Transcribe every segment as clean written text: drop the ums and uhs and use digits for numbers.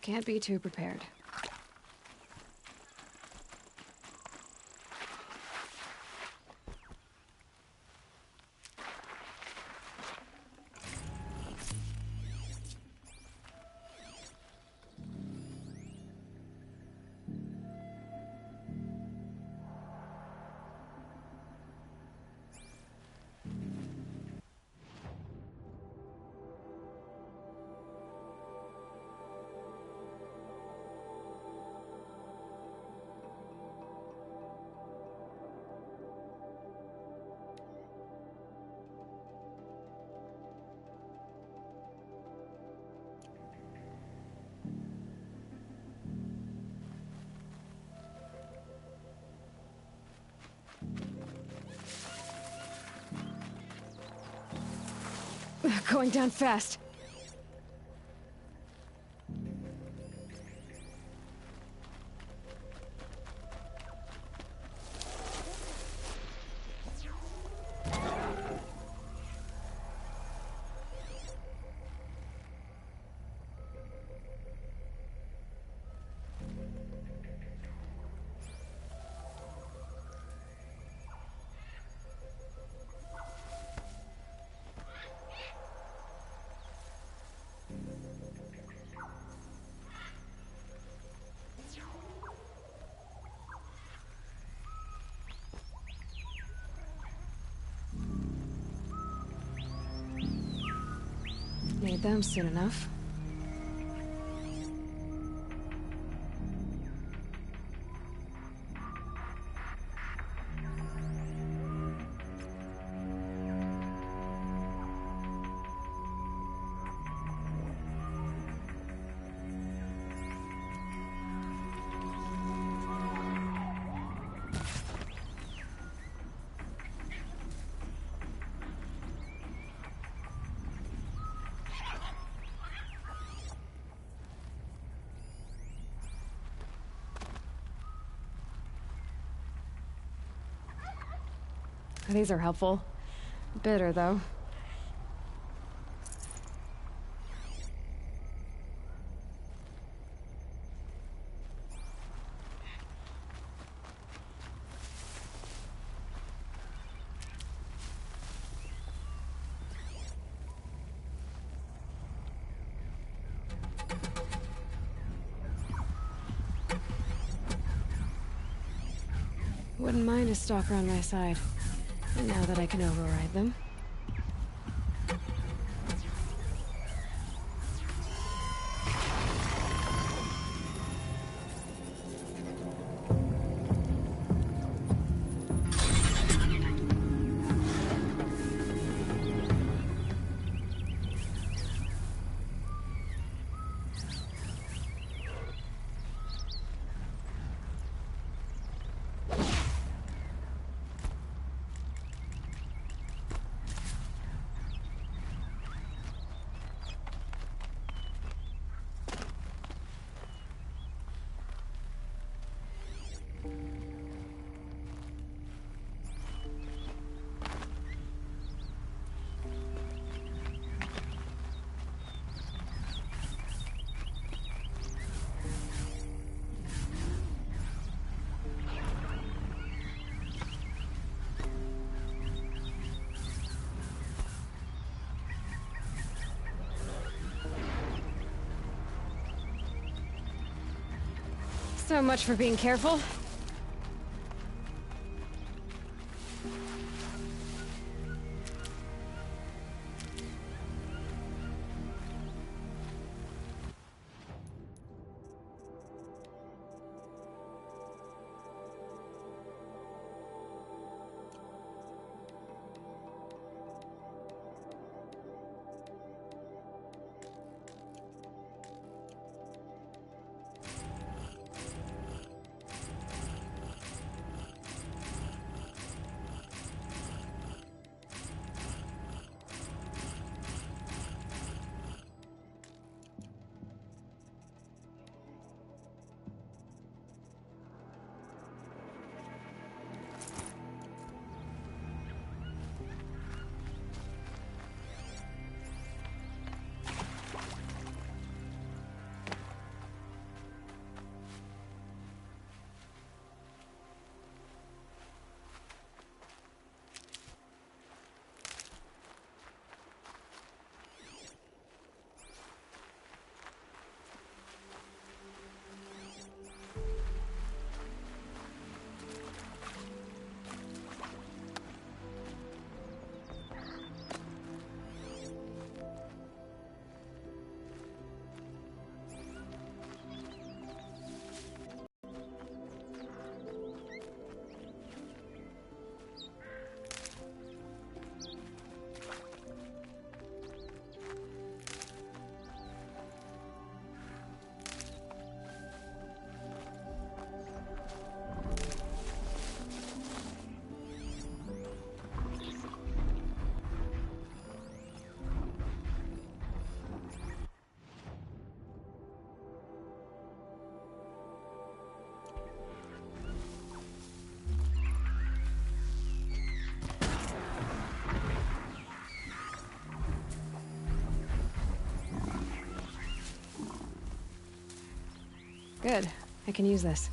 Can't be too prepared. Going down fast. Need them soon enough. These are helpful. Bitter, though. Wouldn't mind a stalker on my side. Now that I can override them. So much for being careful. Good. I can use this.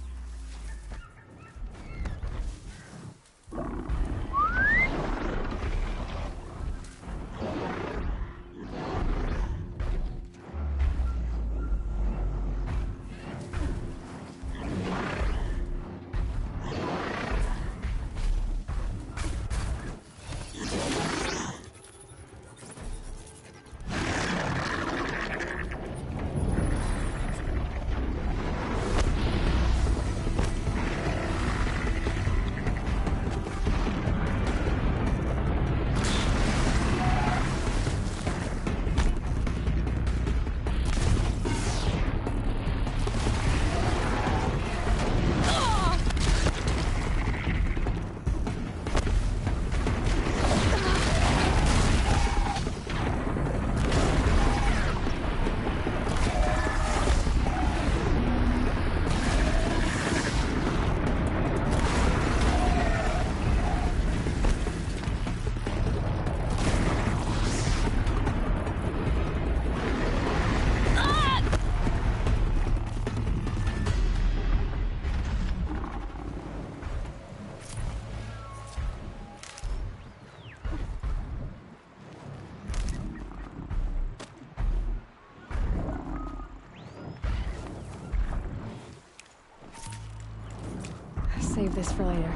Save this for later.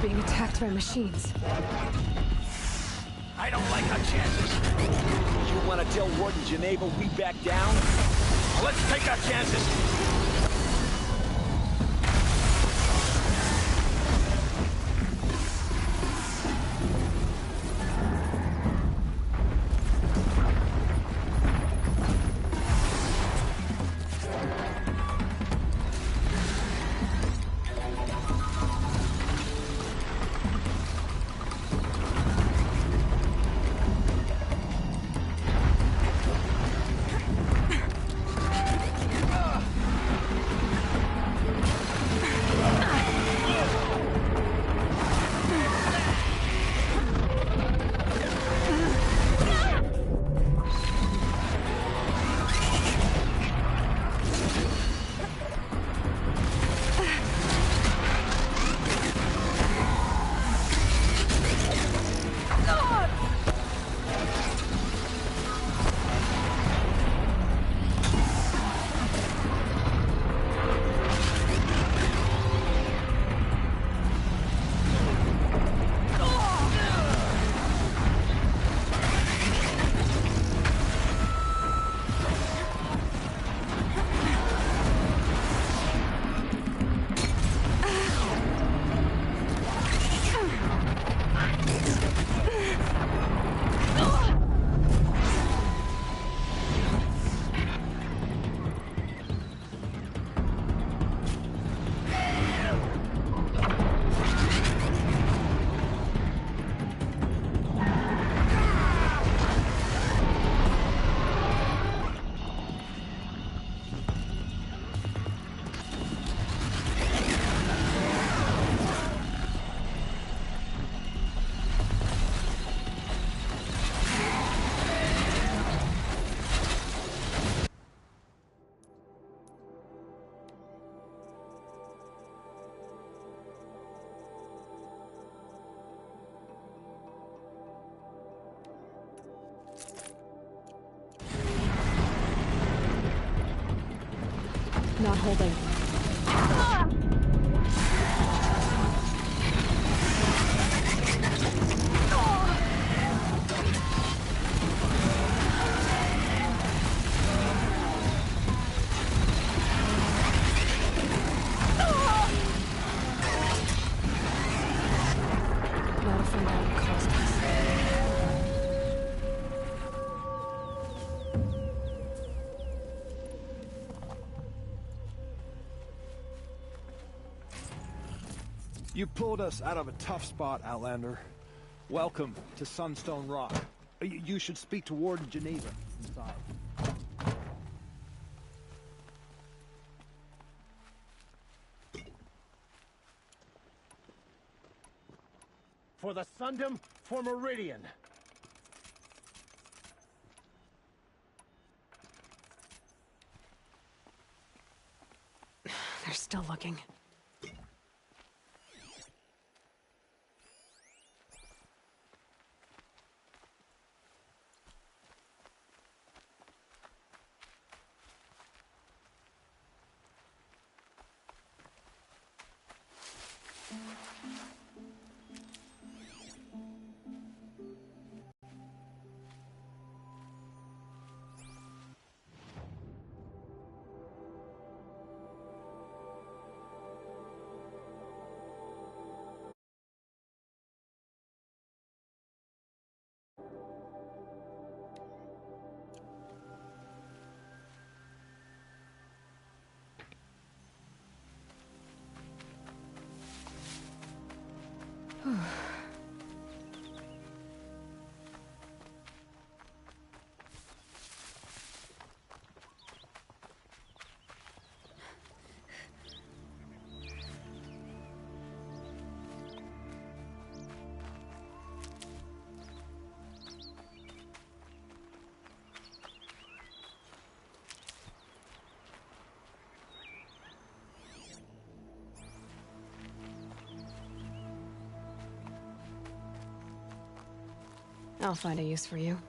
being attacked by machines. I don't like our chances. You want to tell Warden Geneva we back down? Let's take our chances. Not holding. Now to find out what caused this. You pulled us out of a tough spot, Outlander. Welcome to Sunstone Rock. You should speak to Warden Geneva inside. For the Sundom, for Meridian. They're still looking. I'll find a use for you.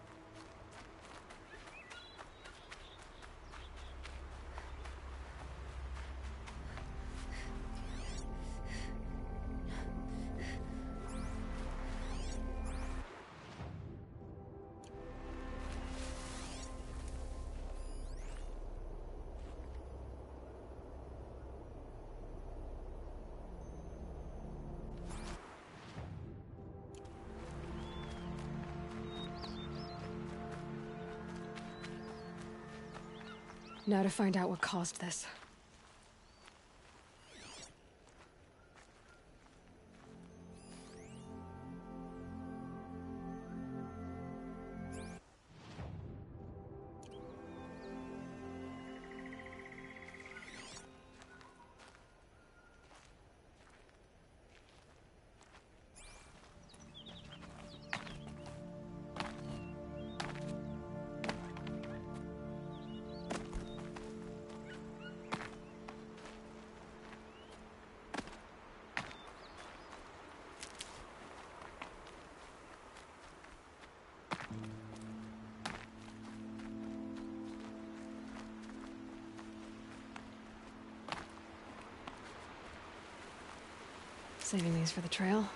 Now to find out what caused this. Saving these for the trail.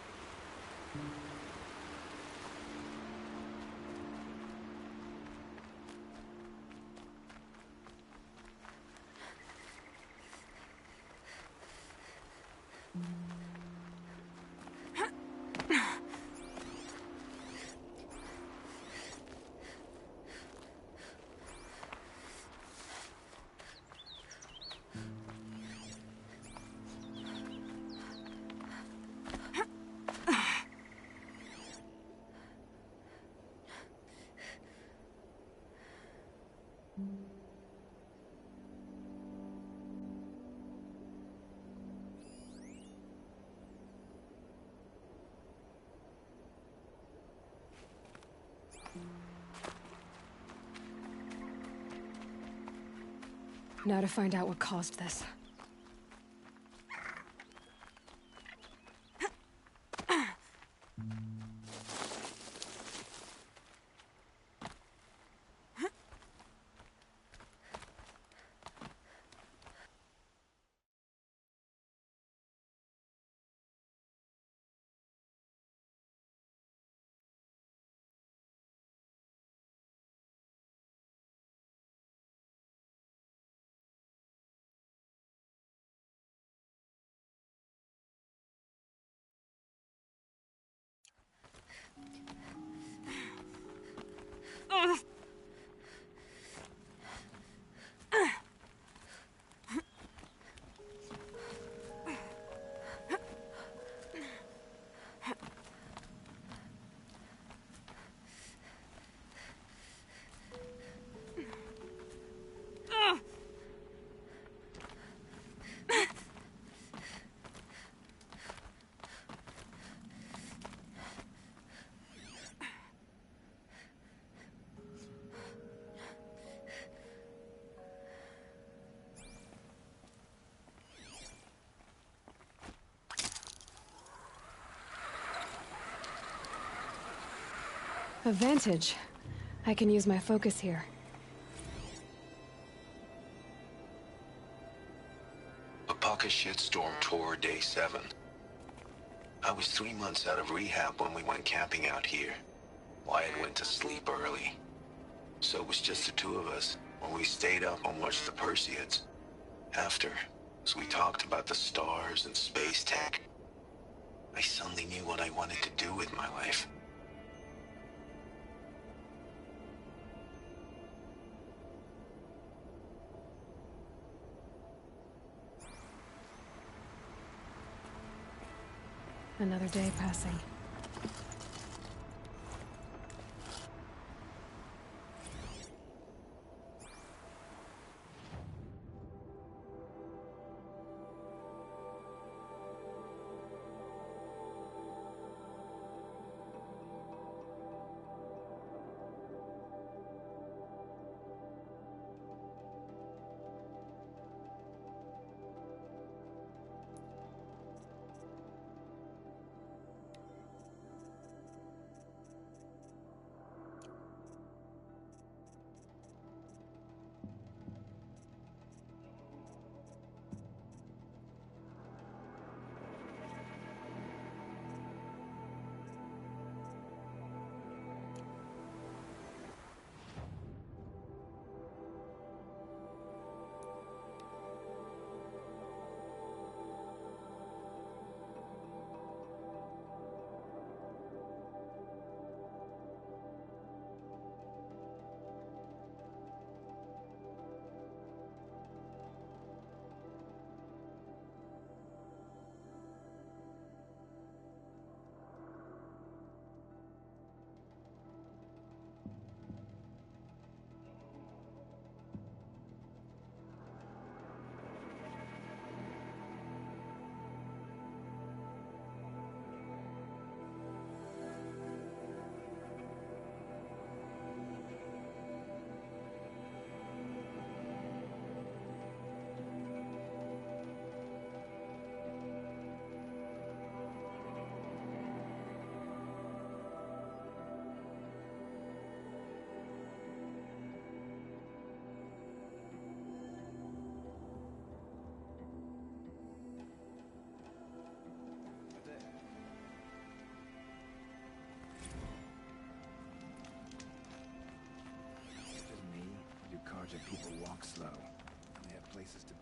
Now to find out what caused this. Advantage. I can use my focus here. Apaka shitstorm tour day 7. I was 3 months out of rehab when we went camping out here. Wyatt went to sleep early. So it was just the two of us when we stayed up and watched the Perseids. After, as we talked about the stars and space tech, I suddenly knew what I wanted to do with my life. Another day passing. walk slow, and they have places to be.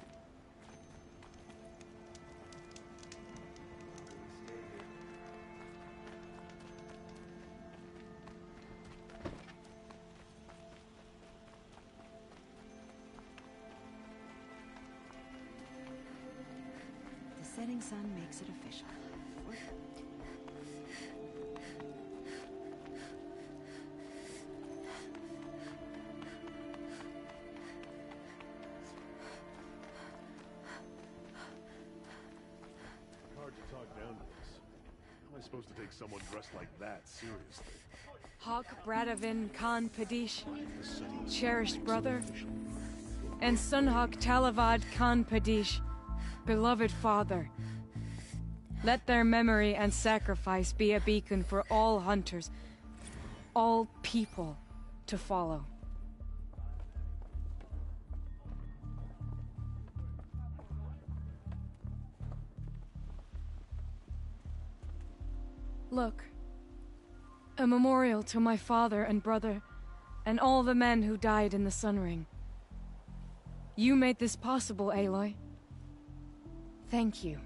The setting sun makes it official. Hard to talk down to this. How am I supposed to take someone dressed like that seriously? Hawk Bradavin Khan Padish, cherished brother, and Sunhawk Talavad Khan Padish, beloved father. Let their memory and sacrifice be a beacon for all hunters, all people to follow. Look, a memorial to my father and brother, and all the men who died in the Sun Ring. You made this possible, Aloy. Thank you.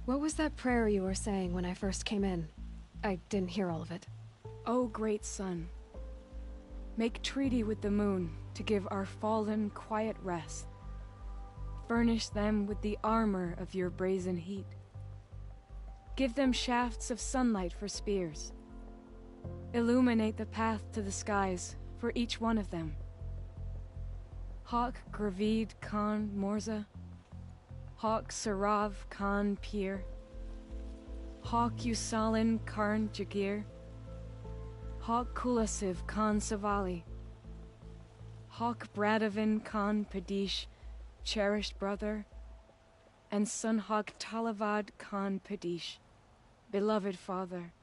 What was that prayer you were saying when I first came in? I didn't hear all of it. O great sun, make treaty with the moon to give our fallen quiet rest. Furnish them with the armor of your brazen heat. Give them shafts of sunlight for spears. Illuminate the path to the skies for each one of them. Hawk Gravid Khan Morza, Hawk Sarav Khan Pir, Hawk Usalin Karn Jagir, Hawk Kulasiv Khan Savali, Hawk Bradavin Khan Padish, cherished brother, and Sunhawk Talavad Khan Padish, beloved father.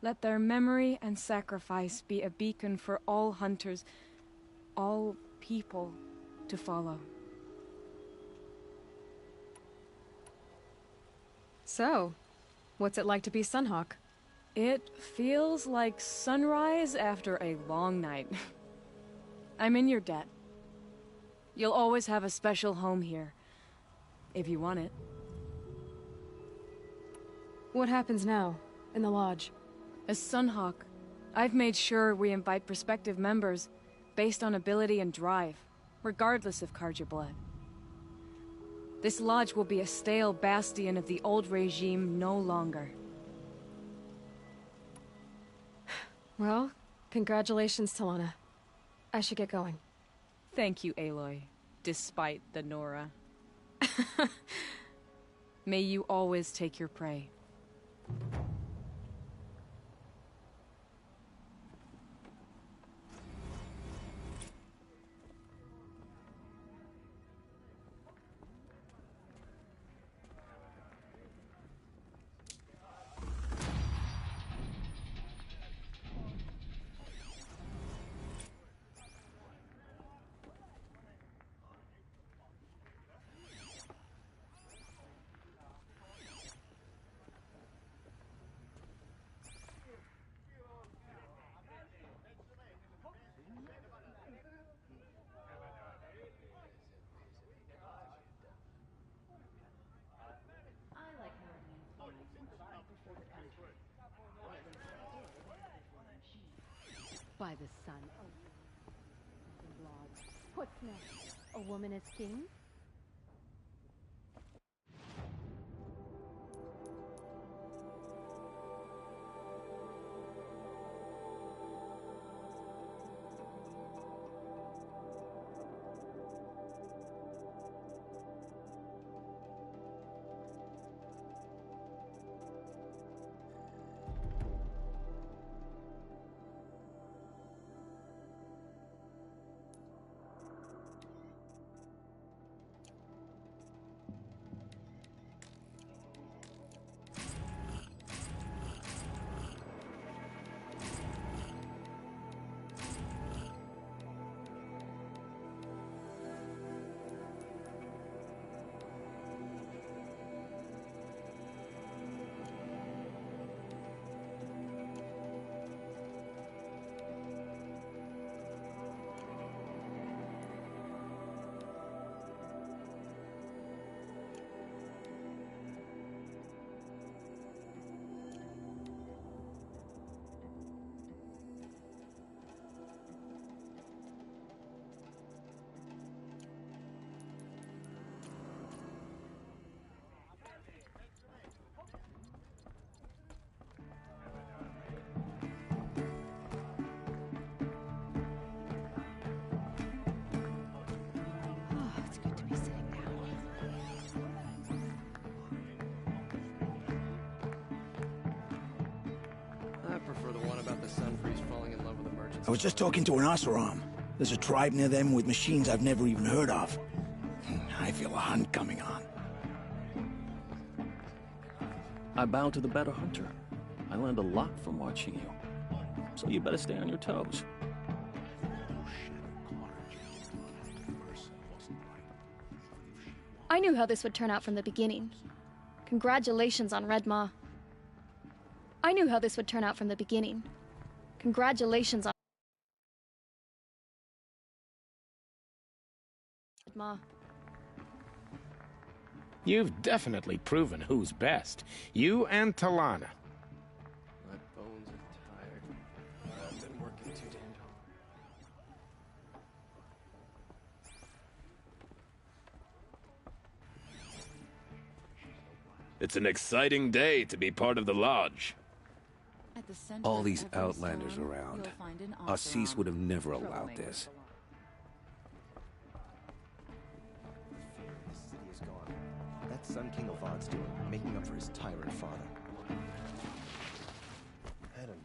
Let their memory and sacrifice be a beacon for all hunters, all people to follow. So, what's it like to be Sunhawk? It feels like sunrise after a long night. I'm in your debt. You'll always have a special home here, if you want it. What happens now, in the lodge? As Sunhawk, I've made sure we invite prospective members based on ability and drive, regardless of Karja blood. This lodge will be a stale bastion of the old regime no longer. Well, congratulations, Talana. I should get going. Thank you, Aloy, despite the Nora. May you always take your prey. By the sun. What's next? A woman as king? I was just talking to an Oseram. There's a tribe near them with machines I've never even heard of. I feel a hunt coming on. I bow to the better hunter. I learned a lot from watching you. So you better stay on your toes. I knew how this would turn out from the beginning. Congratulations on Red Maw. I knew how this would turn out from the beginning. Congratulations on Red Maw. You've definitely proven who's best. You and Talana. My bones are tired. I've been working too damn hard. It's an exciting day to be part of the Lodge. All these outlanders around. Assis would have never allowed this. The city is gone. That Sun King of Od's doing, making up for his tyrant father. I don't know.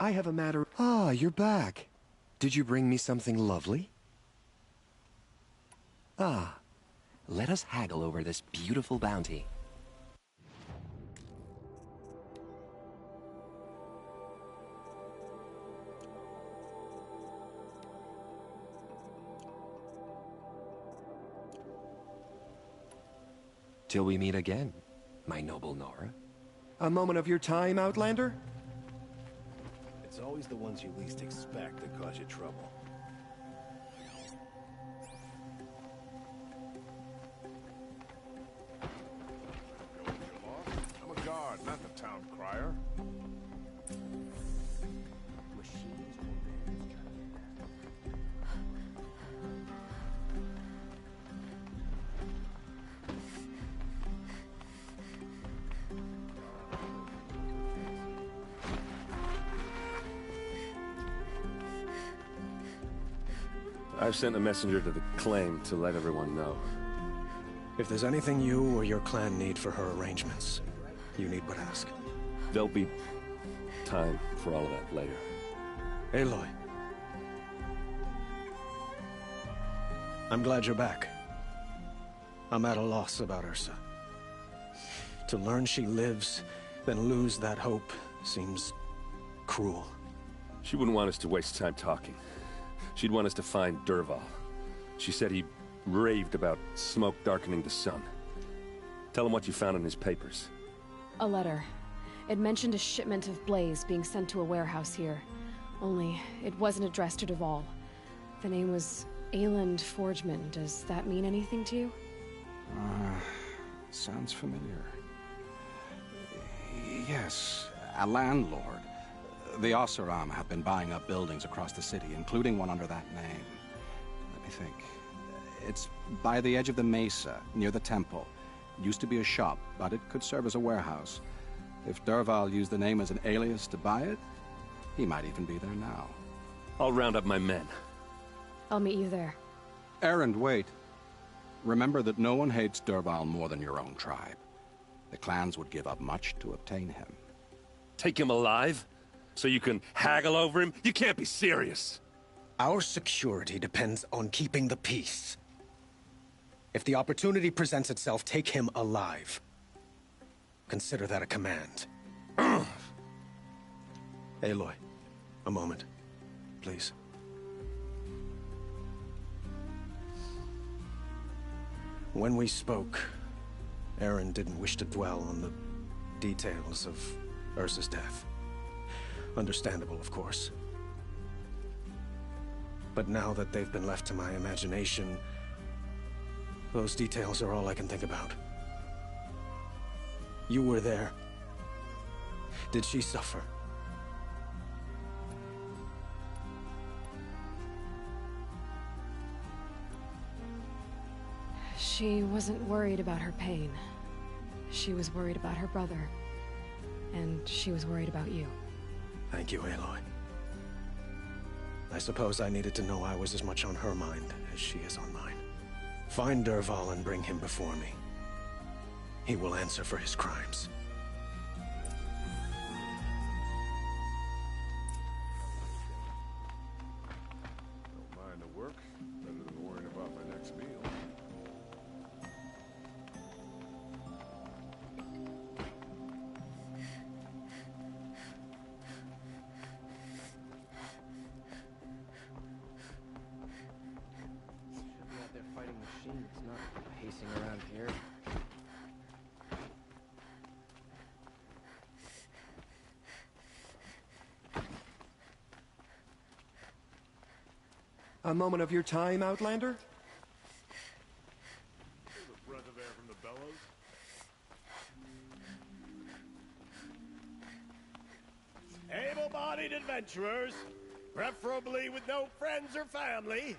I have a matter. Ah, you're back. Did you bring me something lovely? Ah, let us haggle over this beautiful bounty. Till we meet again, my noble Nora. A moment of your time, Outlander? It's always the ones you least expect that cause you trouble. I'm a guard, not the town crier. I've sent a messenger to the claim to let everyone know. If there's anything you or your clan need for her arrangements, you need but ask. There'll be time for all of that later. Aloy. I'm glad you're back. I'm at a loss about Ursa. To learn she lives, then lose that hope, seems cruel. She wouldn't want us to waste time talking. She'd want us to find Dervahl. She said he raved about smoke darkening the sun. Tell him what you found in his papers. A letter. It mentioned a shipment of blaze being sent to a warehouse here. Only, it wasn't addressed to Dervahl. The name was Ayland Forgeman. Does that mean anything to you? Sounds familiar. Yes, a landlord. The Oseram have been buying up buildings across the city, including one under that name. Let me think. It's by the edge of the mesa, near the temple. It used to be a shop, but it could serve as a warehouse. If Dervahl used the name as an alias to buy it, he might even be there now. I'll round up my men. I'll meet you there. Erend, wait. Remember that no one hates Dervahl more than your own tribe. The clans would give up much to obtain him. Take him alive? So you can haggle over him? You can't be serious. Our security depends on keeping the peace. If the opportunity presents itself, take him alive. Consider that a command. Aloy, a moment, please. When we spoke, Erend didn't wish to dwell on the details of Ursa's death. Understandable, of course. But now that they've been left to my imagination, those details are all I can think about. You were there. Did she suffer? She wasn't worried about her pain. She was worried about her brother. And she was worried about you. Thank you, Aloy. I suppose I needed to know I was as much on her mind as she is on mine. Find Dervahl and bring him before me. He will answer for his crimes. Don't mind the work. Better than worrying about my next meal. Should be out there fighting machines, not pacing around here. A moment of your time, Outlander? There's a breath of air from the bellows. Able-bodied adventurers, preferably with no friends or family,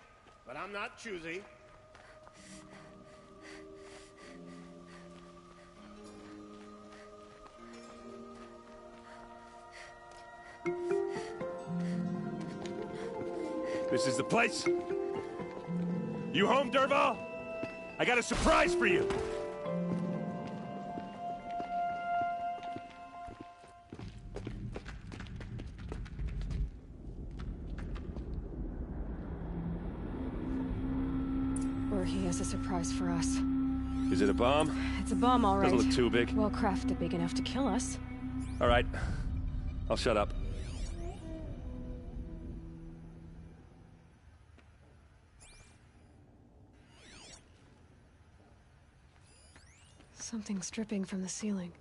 but I'm not choosy. This is the place? You home, Dervahl? I got a surprise for you! Or he has a surprise for us. Is it a bomb? It's a bomb, all right. Doesn't look too big. Well crafted, big enough to kill us. All right. I'll shut up. Something's dripping from the ceiling.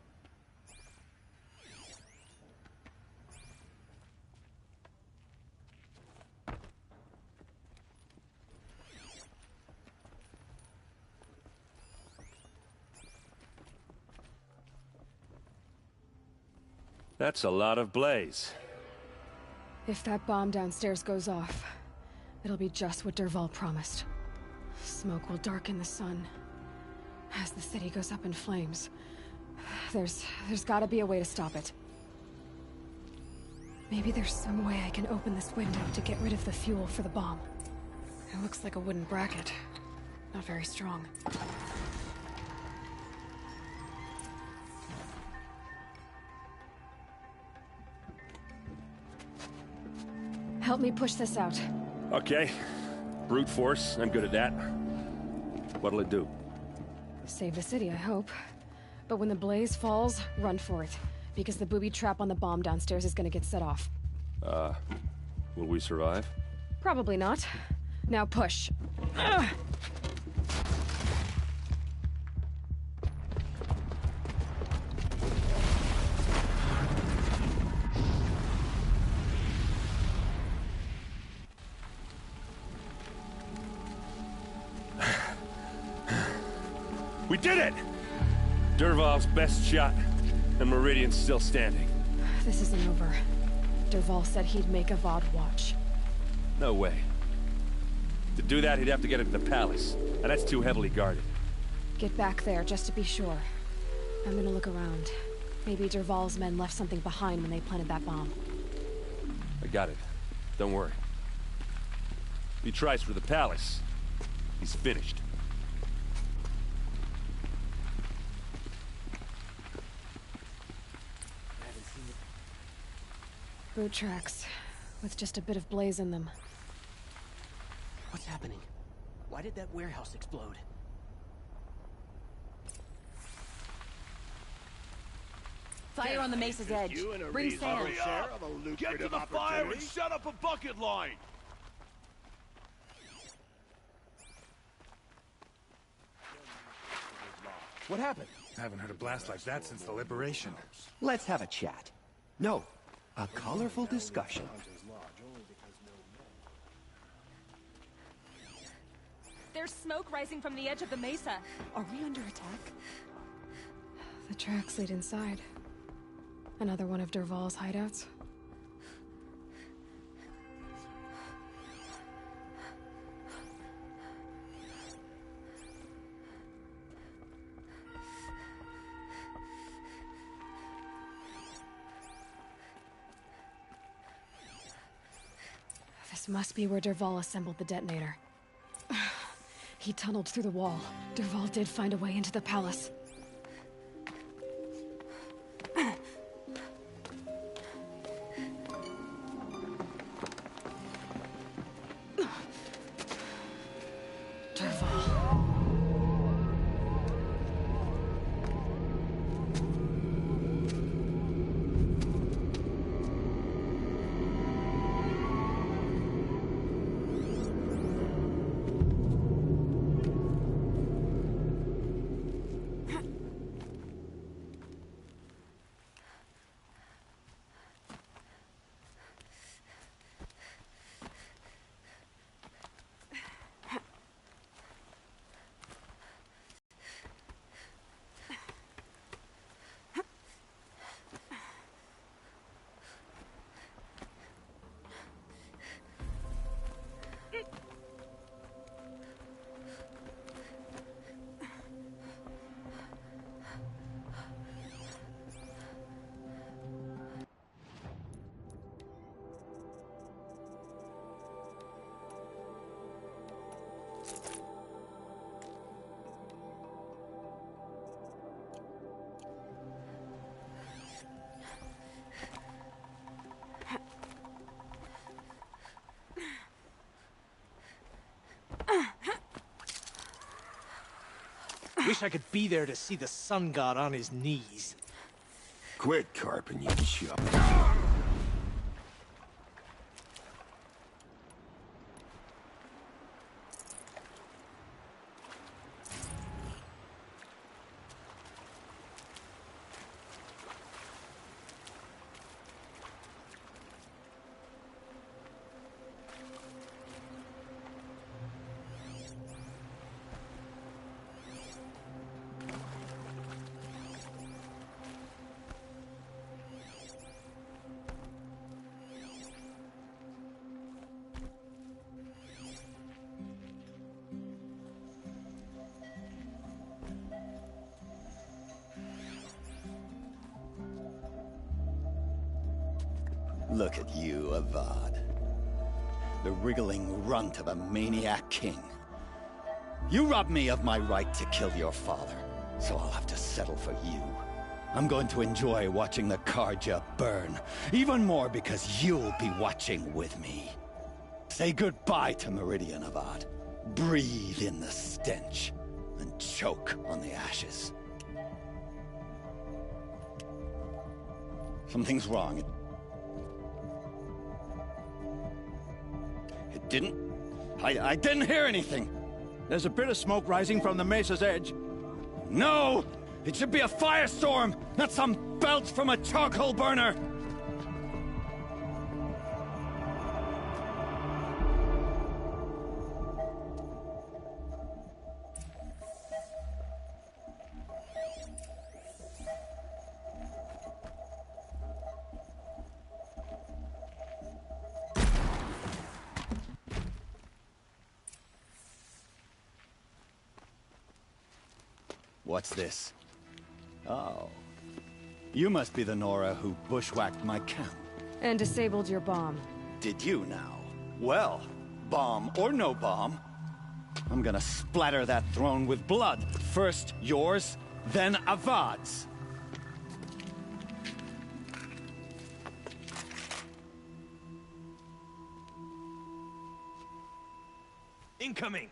That's a lot of blaze. If that bomb downstairs goes off, it'll be just what Dervahl promised. Smoke will darken the sun. As the city goes up in flames, there's gotta be a way to stop it. Maybe there's some way I can open this window to get rid of the fuel for the bomb. It looks like a wooden bracket. Not very strong. Help me push this out. Okay. Brute force, I'm good at that. What'll it do? Save the city, I hope. But when the blaze falls, run for it. Because the booby trap on the bomb downstairs is gonna get set off. Will we survive? Probably not. Now push. Ugh. We did it! Dervahl's best shot, and Meridian's still standing. This isn't over. Dervahl said he'd make a VOD watch. No way. To do that, he'd have to get into the palace, and that's too heavily guarded. Get back there, just to be sure. I'm gonna look around. Maybe Dervahl's men left something behind when they planted that bomb. I got it. Don't worry. If he tries for the palace, he's finished. Boot tracks, with just a bit of blaze in them. What's happening? Why did that warehouse explode? Fire on the mesa's edge. Bring sand. Get to the fire and set up a bucket line! What happened? I haven't heard a blast like that since the liberation. Let's have a chat. No, a colorful discussion. There's smoke rising from the edge of the mesa. Are we under attack? The tracks lead inside. Another one of Dervahl's hideouts. This must be where Dervahl assembled the detonator. He tunneled through the wall. Dervahl did find a way into the palace. Wish I could be there to see the sun god on his knees. Quit carping, you chump. Look at you, Avad. The wriggling runt of a maniac king. You robbed me of my right to kill your father, so I'll have to settle for you. I'm going to enjoy watching the Karja burn, even more because you'll be watching with me. Say goodbye to Meridian, Avad. Breathe in the stench, and choke on the ashes. Something's wrong. It didn't... I didn't hear anything. There's a bit of smoke rising from the mesa's edge. No! It should be a firestorm, not some belch from a charcoal burner! What's this? Oh. You must be the Nora who bushwhacked my camp. And disabled your bomb. Did you now? Well, bomb or no bomb, I'm gonna splatter that throne with blood. First yours, then Avad's. Incoming!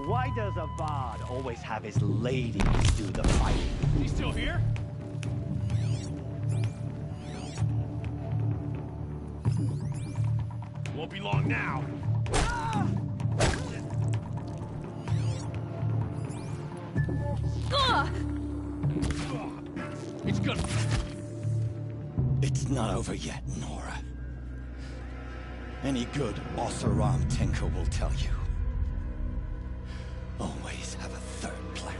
Why does Avad always have his ladies do the fighting? He's still here? Won't be long now. It's gonna... It's not over yet, Nora. Any good Oseram tinker will tell you. Always have a third plan.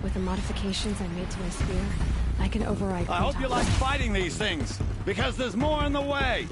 With the modifications I made to my spear, I can override... I hope you like fighting these things, because there's more in the way!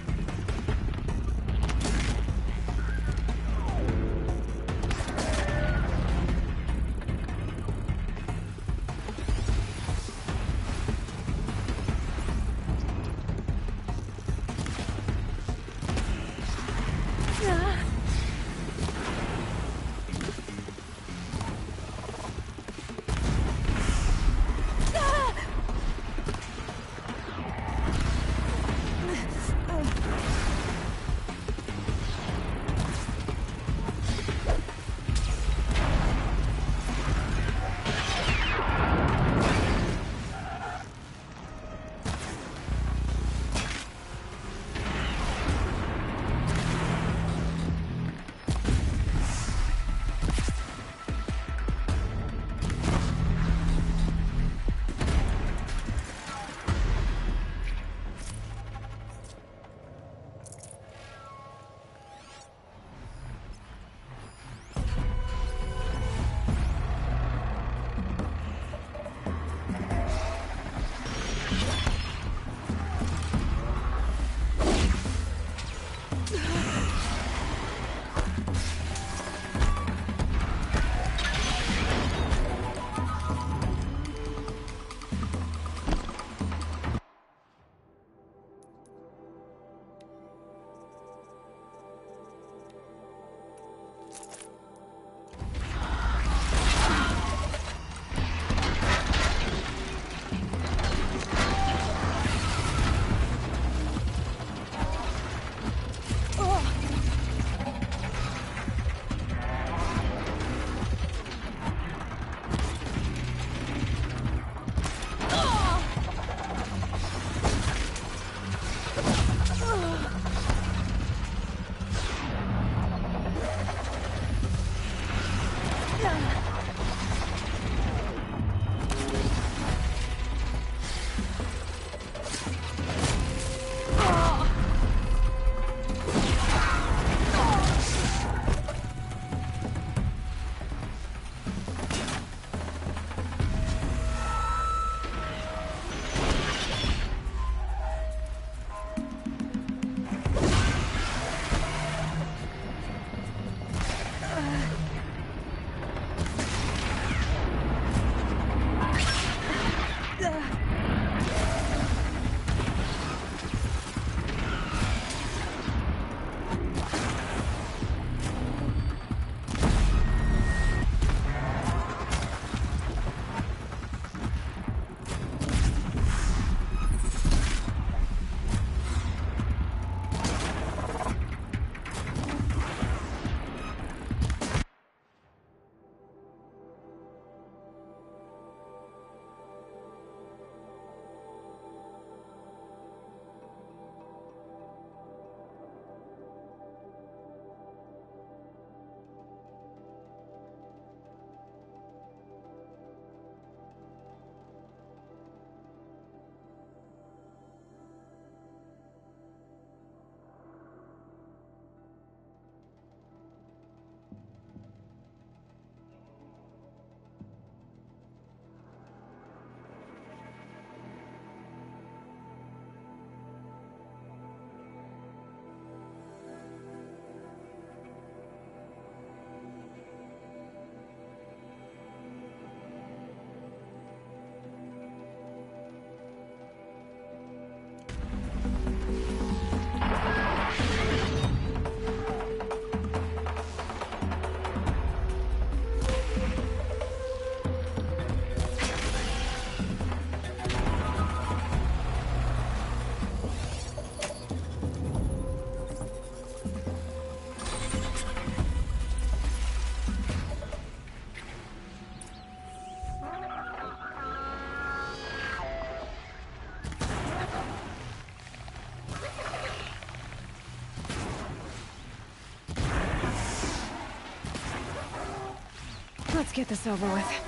Let's get this over with.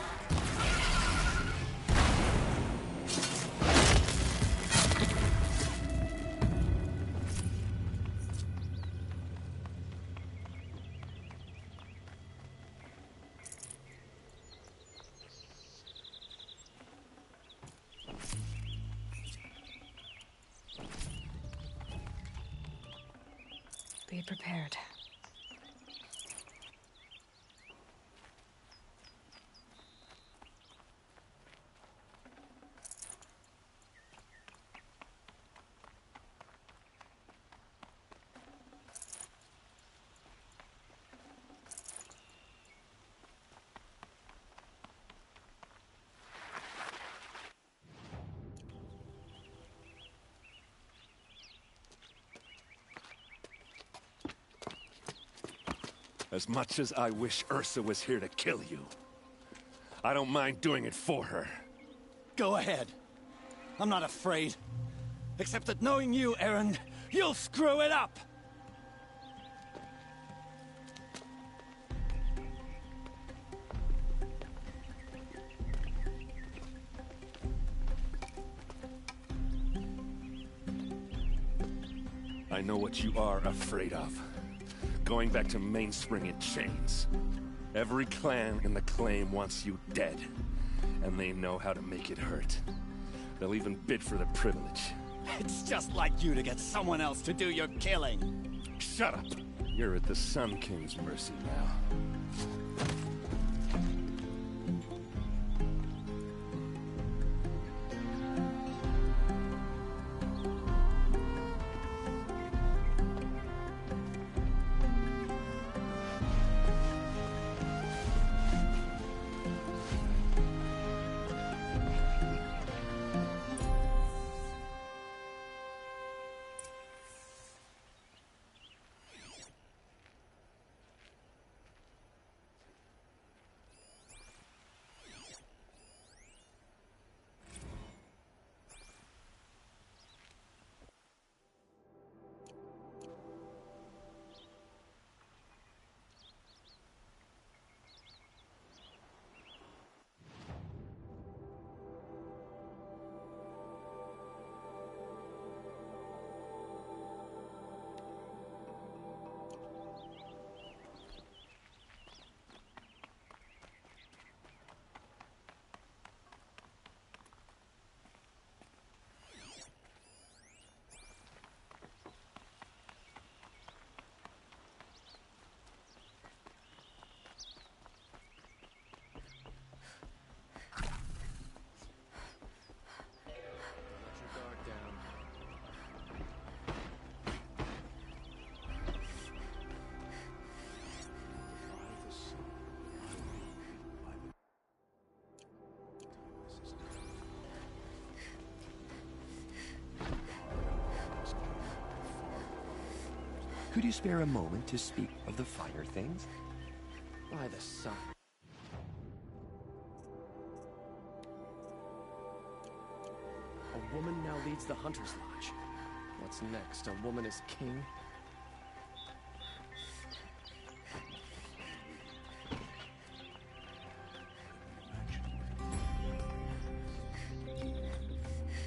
Be prepared. As much as I wish Ursa was here to kill you, I don't mind doing it for her. Go ahead. I'm not afraid. Except that knowing you, Erend, you'll screw it up! I know what you are afraid of. Going back to Mainspring in chains. Every clan in the claim wants you dead. And they know how to make it hurt. They'll even bid for the privilege. It's just like you to get someone else to do your killing. Shut up! You're at the Sun King's mercy now. Could you spare a moment to speak of the finer things? By the sun. A woman now leads the Hunter's Lodge. What's next? A woman is king?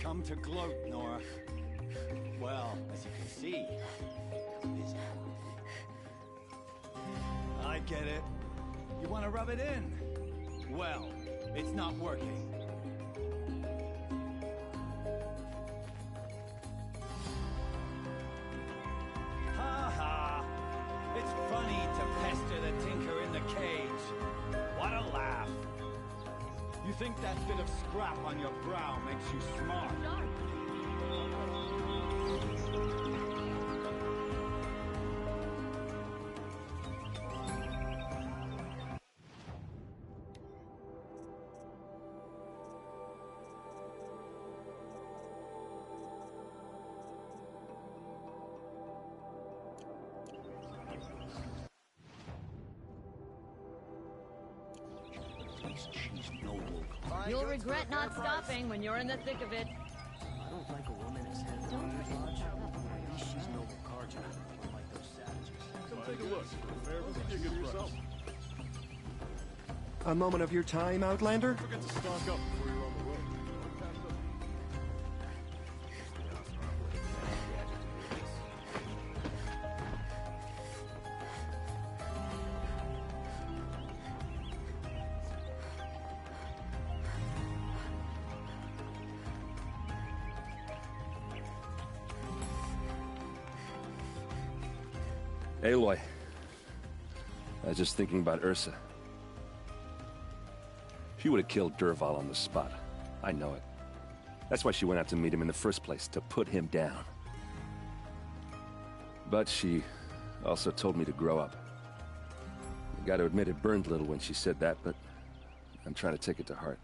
Come to gloat, Nora. Well, as you can see, I'm busy. I get it. You want to rub it in? Well, it's not working. Ha ha! It's funny to pester the tinker in the cage. What a laugh! You think that bit of scrap on your brow makes you smart? You'll regret not stopping when you're in the thick of it. I don't like a woman as head of the Hunter's Lodge. At least she's noble carja, unlike those savages. Come take a look. See a good yourself. A moment of your time, Outlander? Don't forget to stock up before you're on the road. Aloy. I was just thinking about Ursa. She would have killed Dervahl on the spot. I know it. That's why she went out to meet him in the first place, to put him down. But she also told me to grow up. I gotta admit it burned a little when she said that, but I'm trying to take it to heart.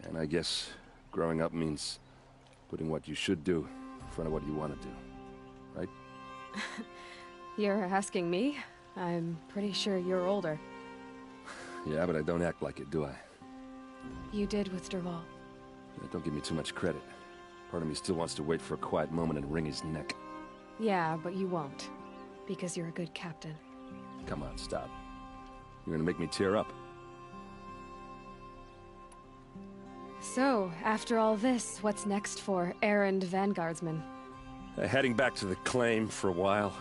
And I guess growing up means putting what you should do in front of what you want to do, right? You're asking me? I'm pretty sure you're older. Yeah, but I don't act like it, do I? You did with Dervahl. Yeah, don't give me too much credit. Part of me still wants to wait for a quiet moment and wring his neck. Yeah, but you won't. Because you're a good captain. Come on, stop. You're gonna make me tear up. So, after all this, what's next for errand vanguardsman? Heading back to the claim for a while.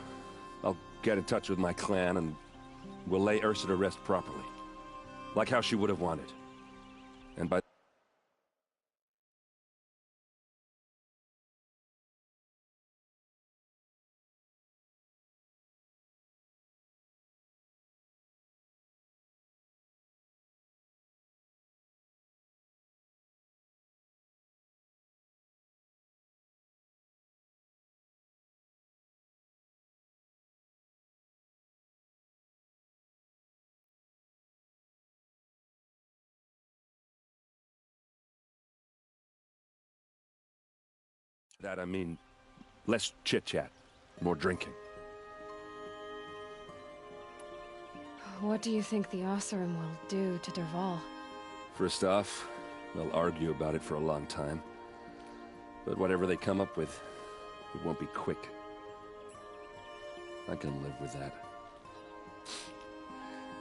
I'll get in touch with my clan and we'll lay Ursa to rest properly. Like how she would have wanted. And by... that I mean, less chit-chat, more drinking. What do you think the Oseram will do to Dervahl? First off, they'll argue about it for a long time. But whatever they come up with, it won't be quick. I can live with that.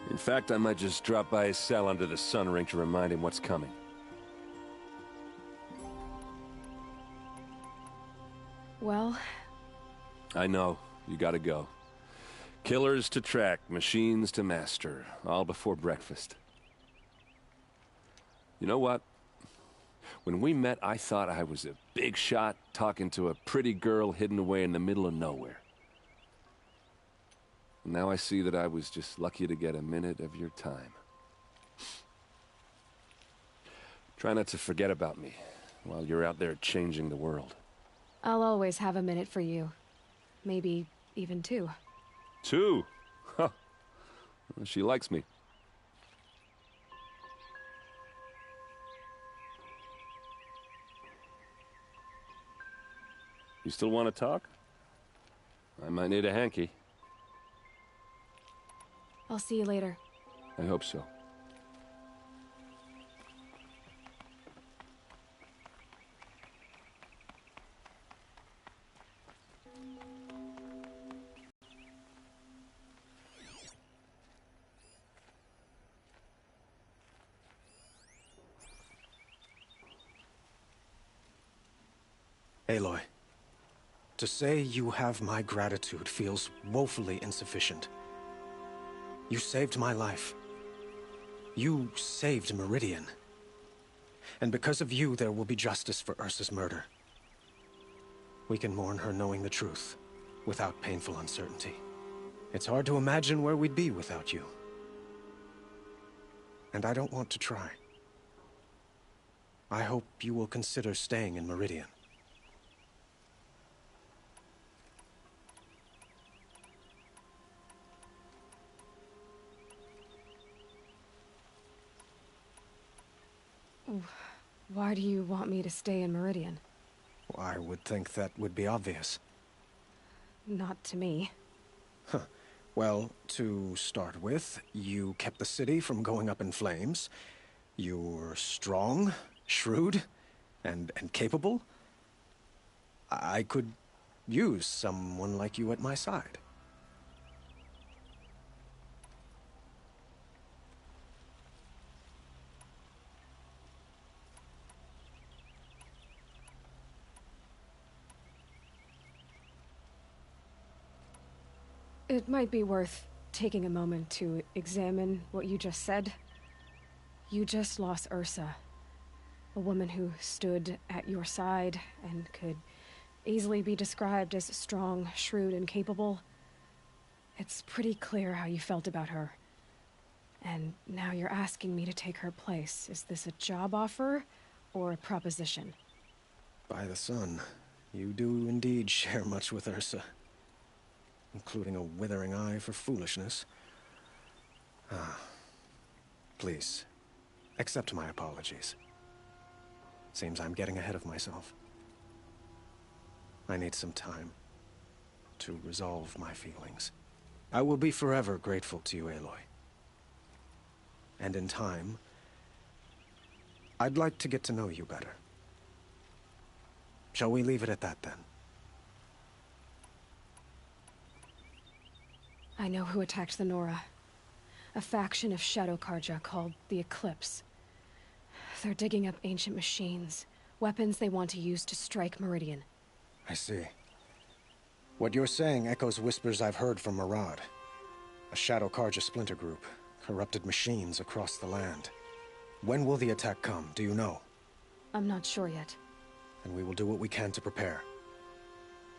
In fact, I might just drop by his cell under the sun ring to remind him what's coming. Well... I know. You gotta go. Killers to track, machines to master, all before breakfast. You know what? When we met, I thought I was a big shot talking to a pretty girl hidden away in the middle of nowhere. And now I see that I was just lucky to get a minute of your time. Try not to forget about me while you're out there changing the world. I'll always have a minute for you. Maybe even two. Two? Huh. Well, she likes me. You still want to talk? I might need a hanky. I'll see you later. I hope so. Aloy, to say you have my gratitude feels woefully insufficient. You saved my life. You saved Meridian. And because of you, there will be justice for Ursa's murder. We can mourn her knowing the truth, without painful uncertainty. It's hard to imagine where we'd be without you. And I don't want to try. I hope you will consider staying in Meridian. Why do you want me to stay in Meridian? Well, I would think that would be obvious. Not to me. Huh. Well, to start with, you kept the city from going up in flames. You're strong, shrewd, and capable. I could use someone like you at my side. It might be worth taking a moment to examine what you just said. You just lost Ursa, a woman who stood at your side and could easily be described as strong, shrewd, and capable. It's pretty clear how you felt about her. And now you're asking me to take her place. Is this a job offer or a proposition? By the sun, you do indeed share much with Ursa. Including a withering eye for foolishness. Please, accept my apologies. Seems I'm getting ahead of myself. I need some time to resolve my feelings. I will be forever grateful to you, Aloy. And in time, I'd like to get to know you better. Shall we leave it at that, then? I know who attacked the Nora. A faction of Shadow Karja called the Eclipse. They're digging up ancient machines, weapons they want to use to strike Meridian. I see. What you're saying echoes whispers I've heard from Murad. A Shadow Karja splinter group, corrupted machines across the land. When will the attack come, do you know? I'm not sure yet. And we will do what we can to prepare.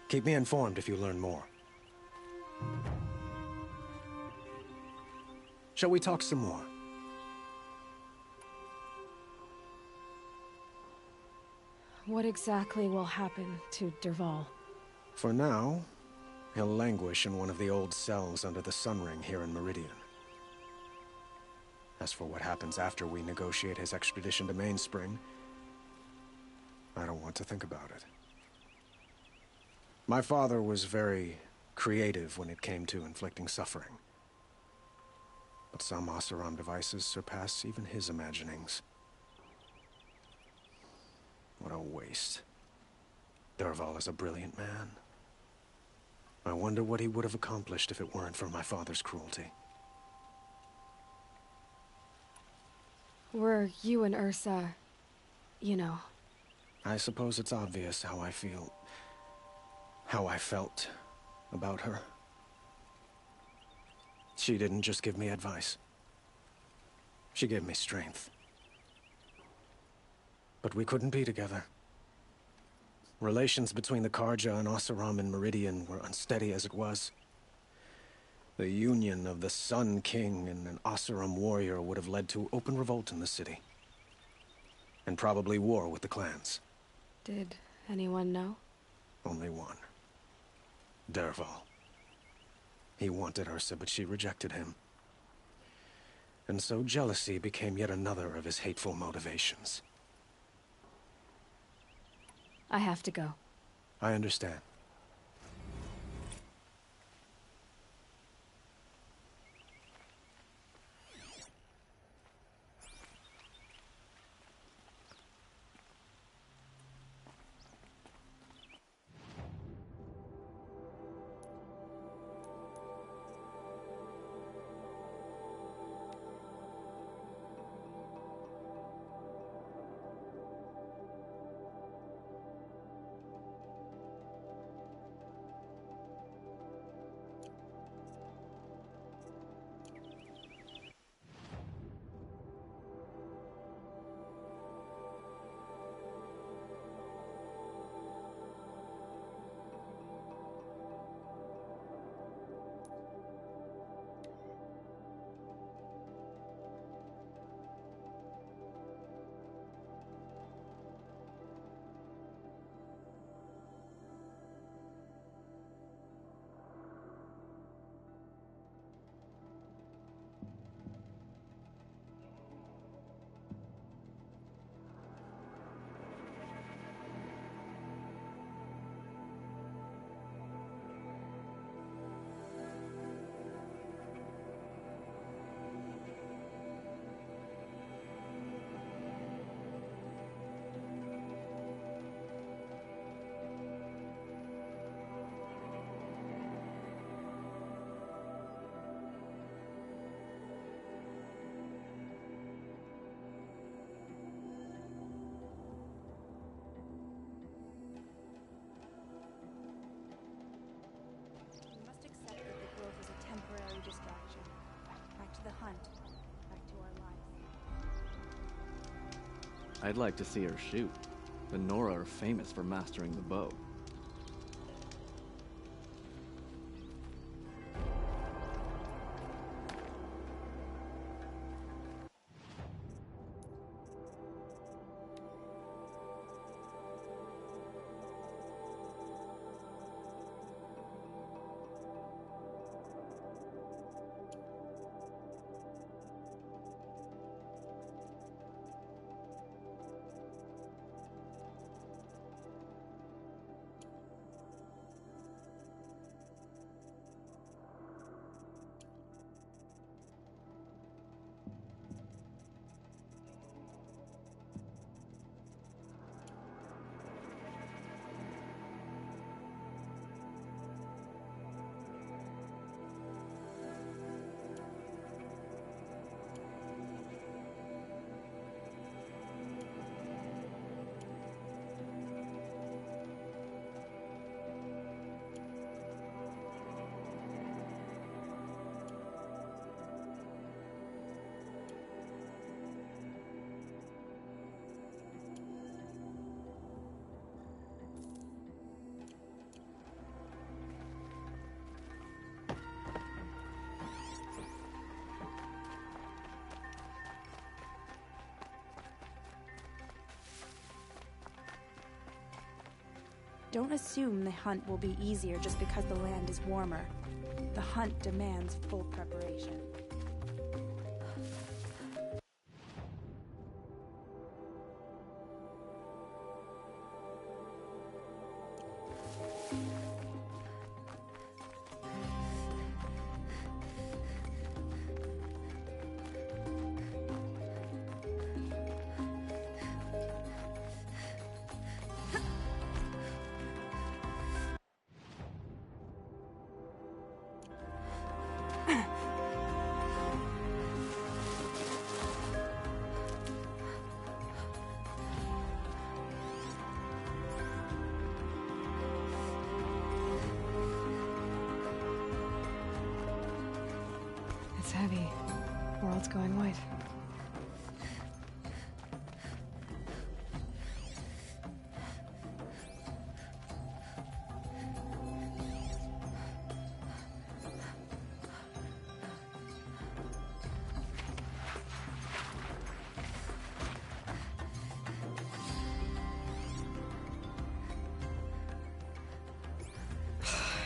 Keep me informed if you learn more. Shall we talk some more? What exactly will happen to Dervahl? For now, he'll languish in one of the old cells under the Sun Ring here in Meridian. As for what happens after we negotiate his extradition to Mainspring, I don't want to think about it. My father was very creative when it came to inflicting suffering. But some Oseram devices surpass even his imaginings. What a waste. Dervahl is a brilliant man. I wonder what he would have accomplished if it weren't for my father's cruelty. Were you and Ursa, you know? I suppose it's obvious how I feel... how I felt about her. She didn't just give me advice. She gave me strength. But we couldn't be together. Relations between the Karja and Oseram in Meridian were unsteady as it was. The union of the Sun King and an Oseram warrior would have led to open revolt in the city. And probably war with the clans. Did anyone know? Only one. Dervahl. He wanted Ursa, but she rejected him. And so jealousy became yet another of his hateful motivations. I have to go. I understand. I'd like to see her shoot. The Nora are famous for mastering the bow. Don't assume the hunt will be easier just because the land is warmer. The hunt demands full preparation. It's heavy. World's going white.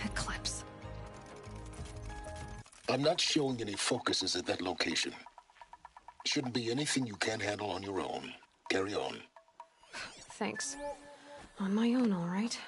Eclipse. I'm not showing any focuses at that location. Shouldn't be anything you can't handle on your own. Carry on. Thanks. On my own, all right.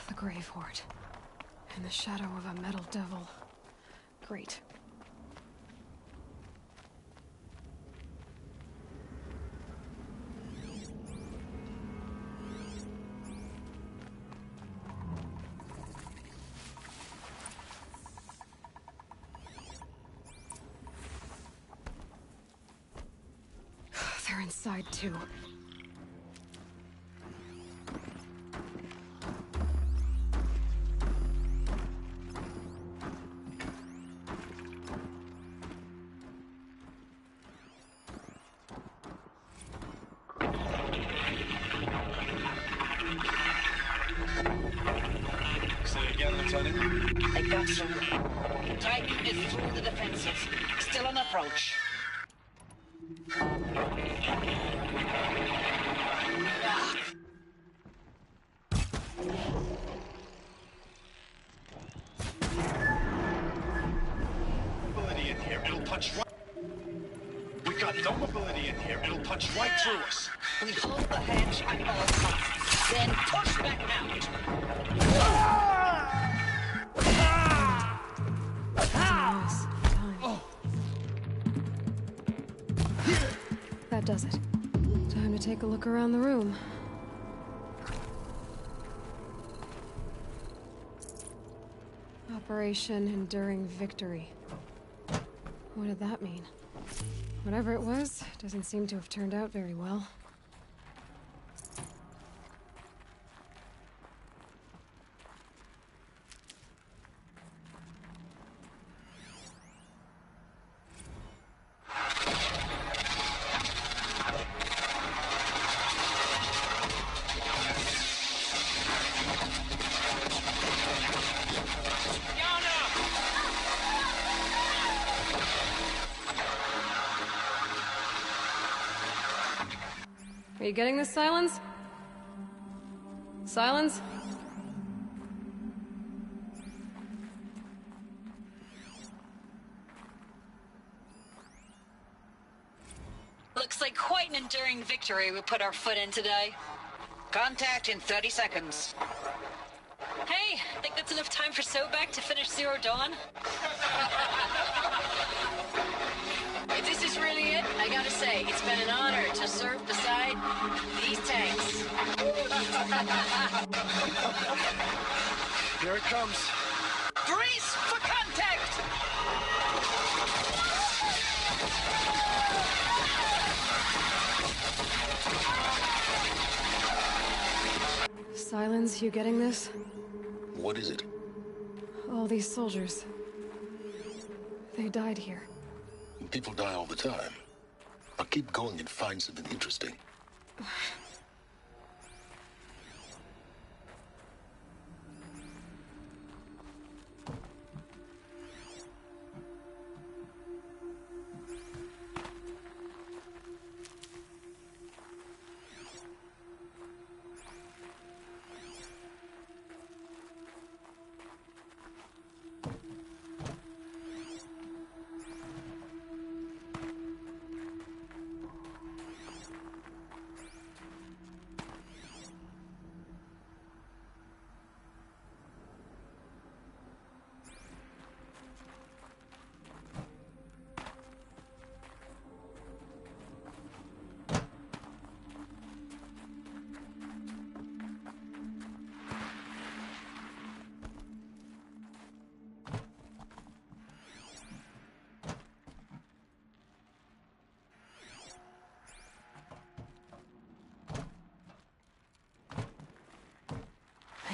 The Grave Hoard. In the shadow of a metal devil. Great. inside too. I got some. Titan is through the defenses. Still on approach. Mobility in here. It'll punch right. We got no mobility in here. It'll punch right through us. We hold the hedge at all costs. Then push back out. That does it. Time to take a look around the room. Operation Enduring Victory. What did that mean? Whatever it was, doesn't seem to have turned out very well. Are you getting this, Silence? Silence? Looks like quite an enduring victory we put our foot in today. Contact in 30 seconds. Hey, think that's enough time for Sobek to finish Zero Dawn? If this is really it, I gotta say, it's been an honor to serve beside these tanks. Here it comes. Brace for contact! Silence, you getting this? What is it? All these soldiers. They died here. People die all the time. Now keep going and find something interesting.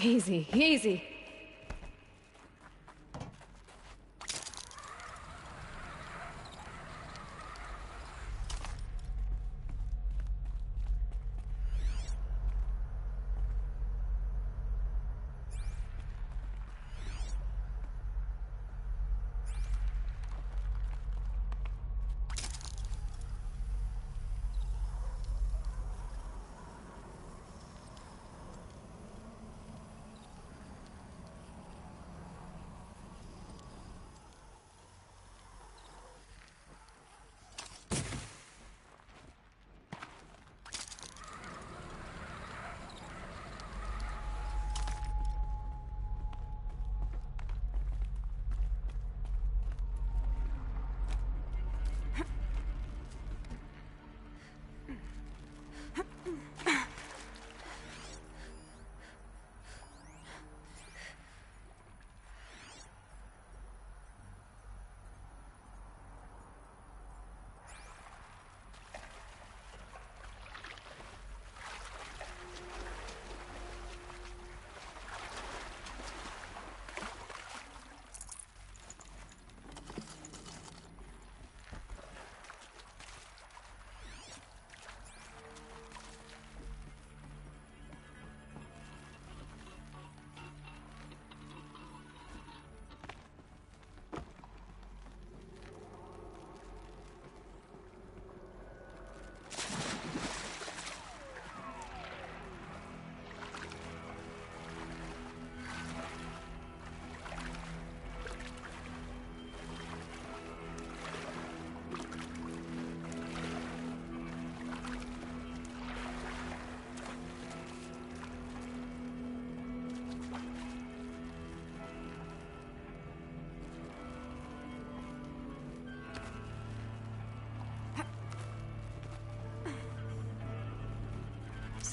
Easy, easy.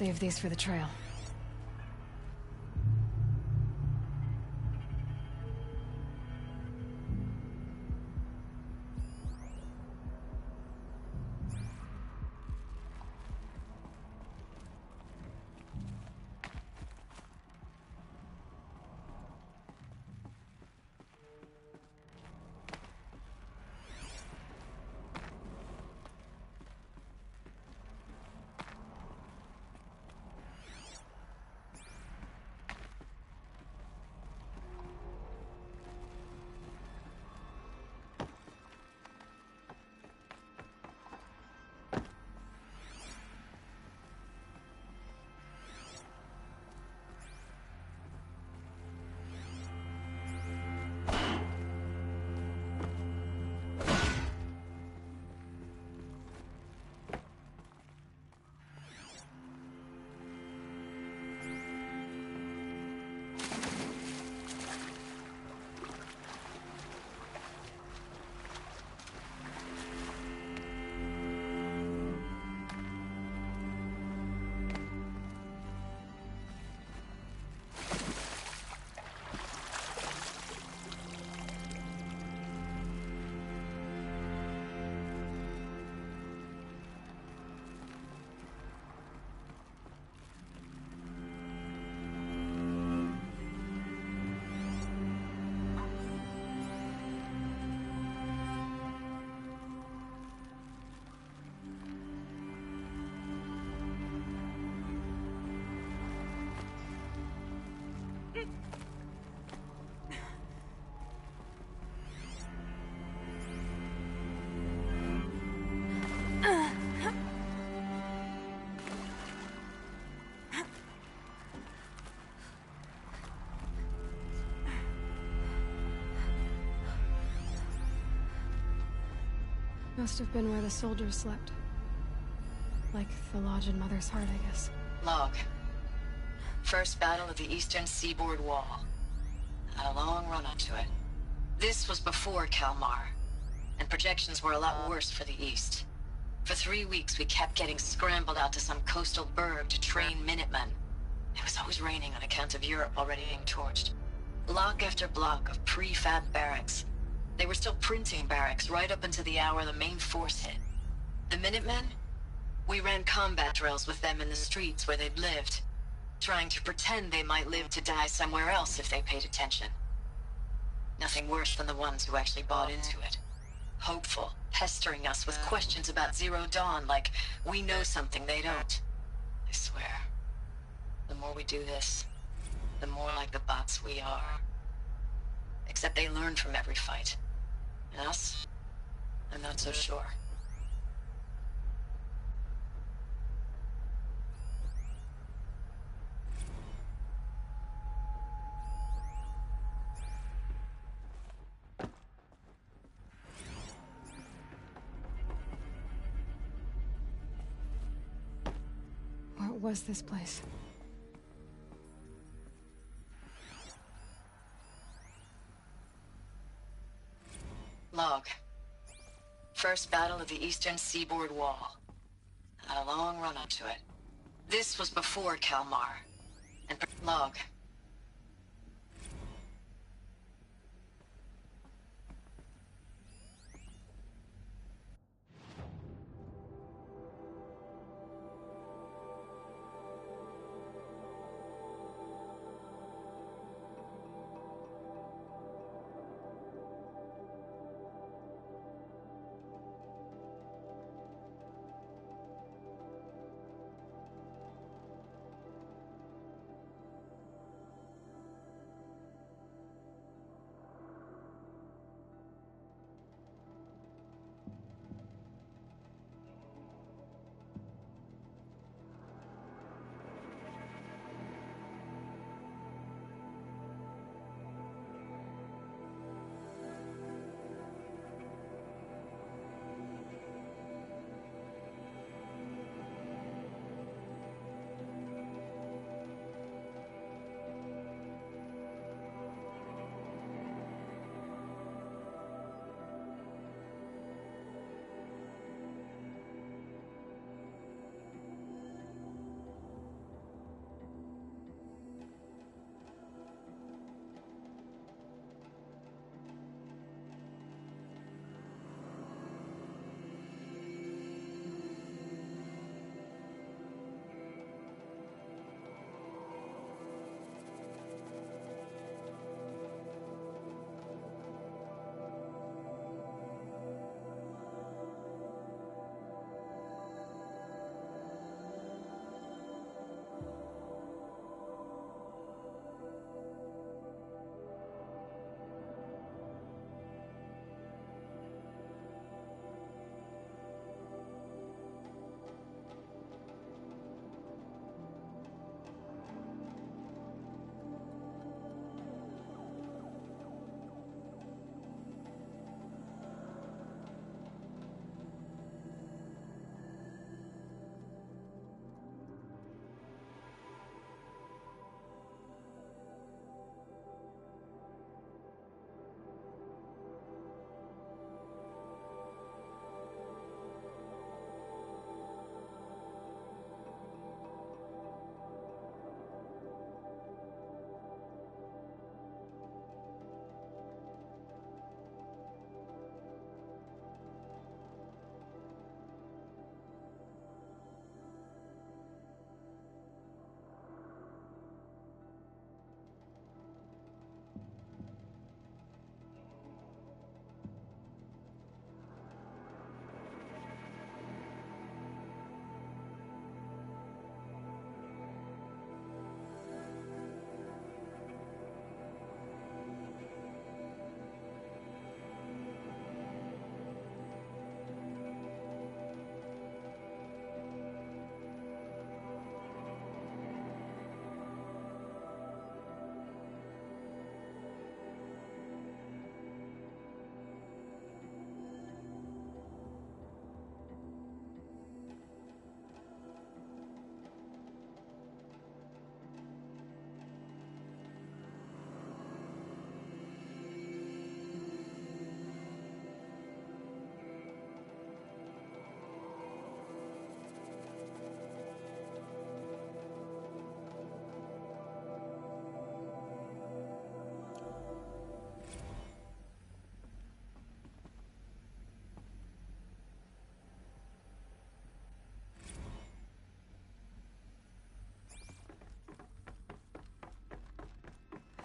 Save these for the trail. Must have been where the soldiers slept. Like the lodge in Mother's Heart, I guess. Log. First battle of the eastern seaboard wall. Had a long run up to it. This was before Kalmar, and projections were a lot worse for the east. For 3 weeks, we kept getting scrambled out to some coastal burg to train Minutemen. It was always raining on account of Europe already being torched. Block after block of prefab barracks. They were still printing barracks right up until the hour the main force hit. The Minutemen? We ran combat drills with them in the streets where they'd lived, trying to pretend they might live to die somewhere else if they paid attention. Nothing worse than the ones who actually bought into it. Hopeful, pestering us with questions about Zero Dawn like we know something they don't. I swear, the more we do this, the more like the bots we are. Except they learn from every fight. And us? I'm not so sure. What was this place? Log. First battle of the eastern seaboard wall. Had a long run up to it. This was before Kalmar. And log.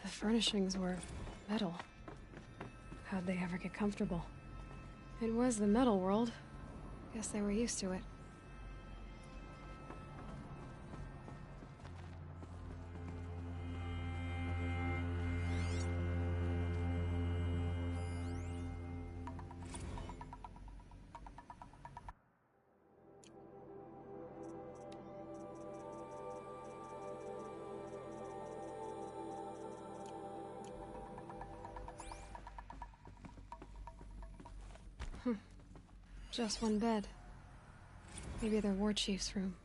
The furnishings were metal. How'd they ever get comfortable? It was the metal world. Guess they were used to it. Just one bed. Maybe their war chief's room.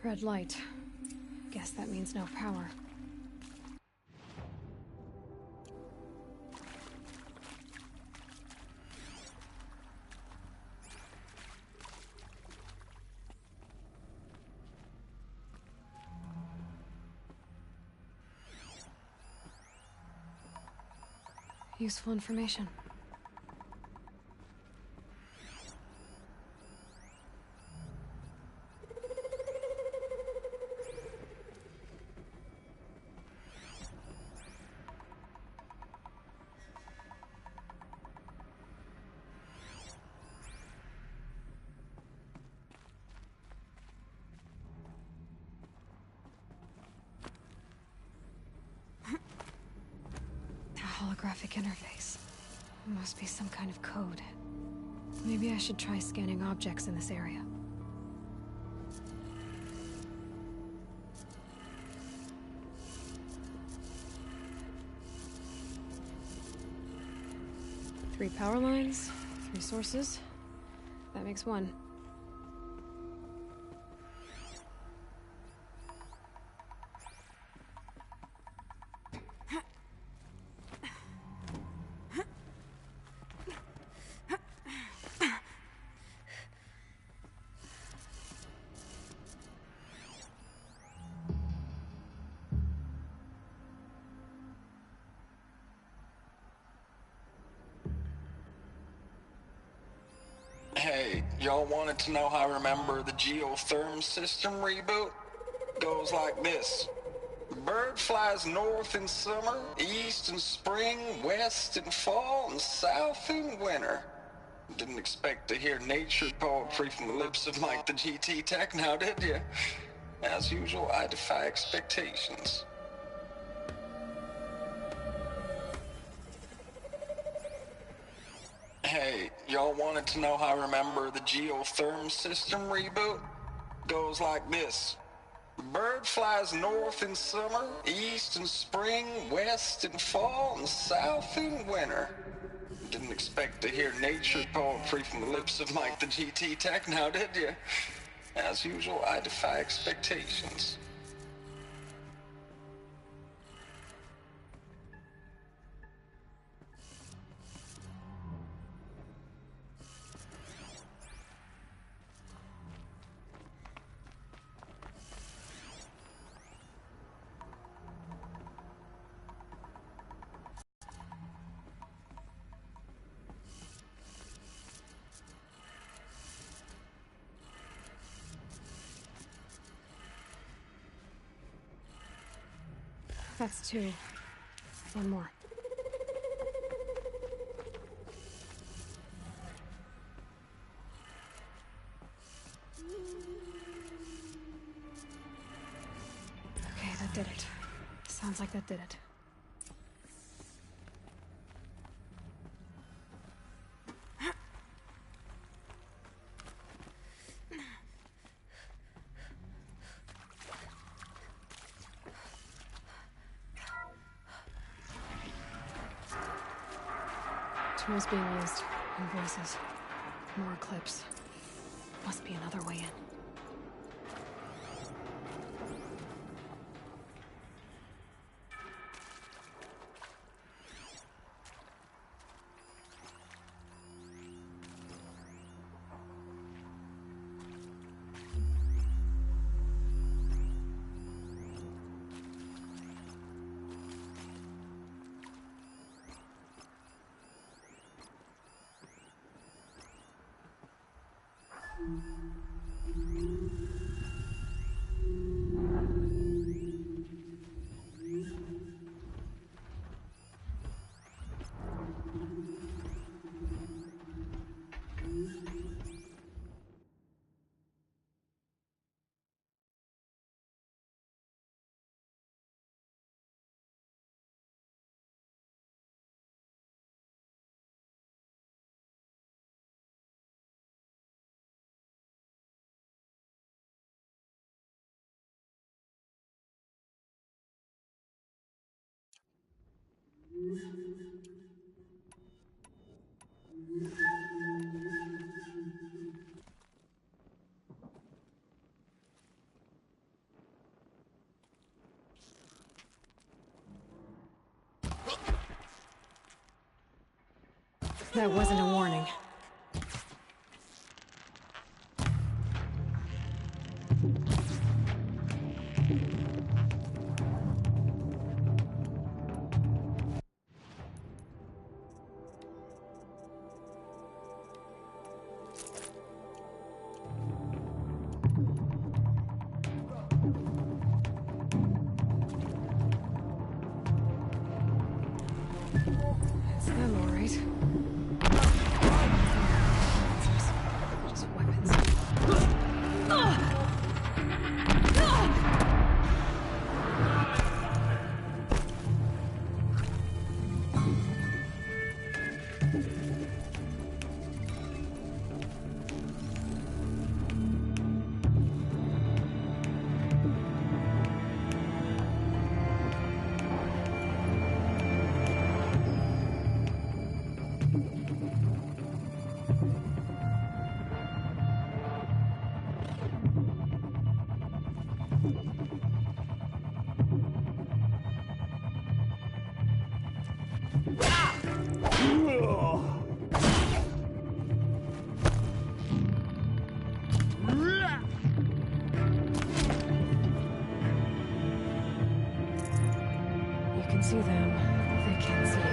Red light. Guess that means no power. Useful information. Holographic interface. Must be some kind of code. Maybe I should try scanning objects in this area. Three power lines, 3 sources. That makes 1. Hey, y'all wanted to know how I remember the geotherm system reboot? Goes like this. Bird flies north in summer, east in spring, west in fall, and south in winter. Didn't expect to hear nature poetry from the lips of Mike the GT Tech now, did you? As usual, I defy expectations. Hey, y'all wanted to know how I remember the geotherm system reboot? Goes like this. Bird flies north in summer, east in spring, west in fall, and south in winter. Didn't expect to hear nature poetry from the lips of Mike the GT Tech now, did you? As usual, I defy expectations. That's 2. 1 more. Okay, that did it. Sounds like that did it. Tools being used, and voices. More clips. Must be another way in. That wasn't a warning. It's them, all right. Just weapons. You can see them. They can't see you.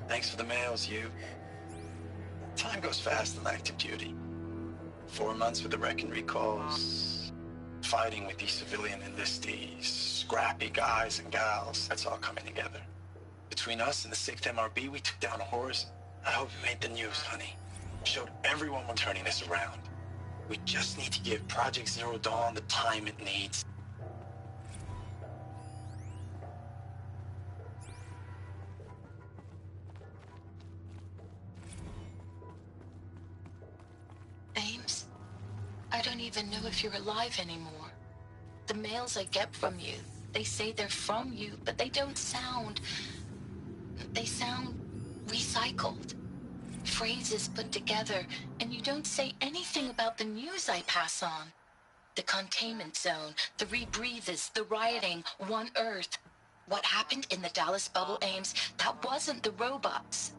Thanks for the mails, you. Time goes fast in active duty. 4 months with the wrecking recalls, fighting with these civilian enlistees, scrappy guys and gals. That's all coming together. Between us and the 6th MRB, we took down a horse. I hope you made the news, honey. Showed everyone we're turning this around. We just need to give Project Zero Dawn the time it needs. Ames, I don't even know if you're alive anymore. The mails I get from you, they say they're from you, but they don't sound... They sound recycled. Phrases put together, and you don't say anything about the news I pass on. The containment zone, the rebreathers, the rioting, One Earth. What happened in the Dallas bubble, Ames, that wasn't the robots.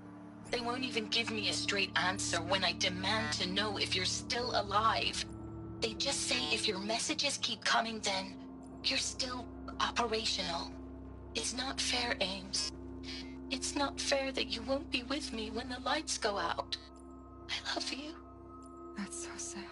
They won't even give me a straight answer when I demand to know if you're still alive. They just say if your messages keep coming, then you're still operational. It's not fair, Ames. It's not fair that you won't be with me when the lights go out. I love you. That's so sad.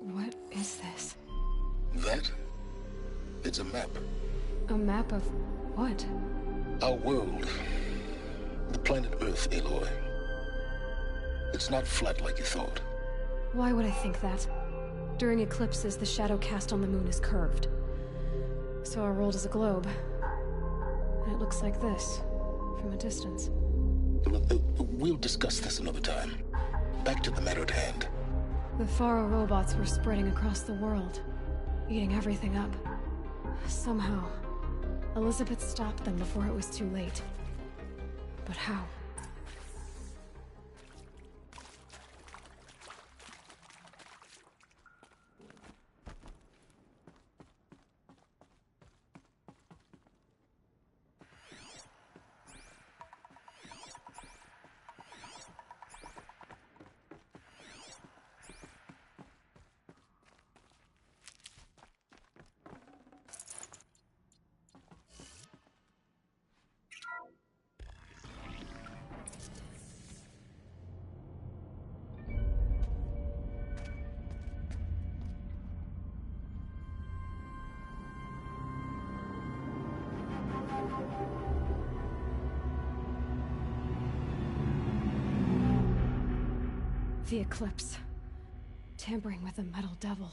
What is this? That? It's a map. A map of what? Our world. The planet Earth, Aloy. It's not flat like you thought. Why would I think that? During eclipses, the shadow cast on the moon is curved. So our world is a globe. And it looks like this, from a distance. We'll discuss this another time. Back to the matter at hand. The Faro robots were spreading across the world, eating everything up. Somehow, Elizabeth stopped them before it was too late. But how? The eclipse. Tampering with the metal devil.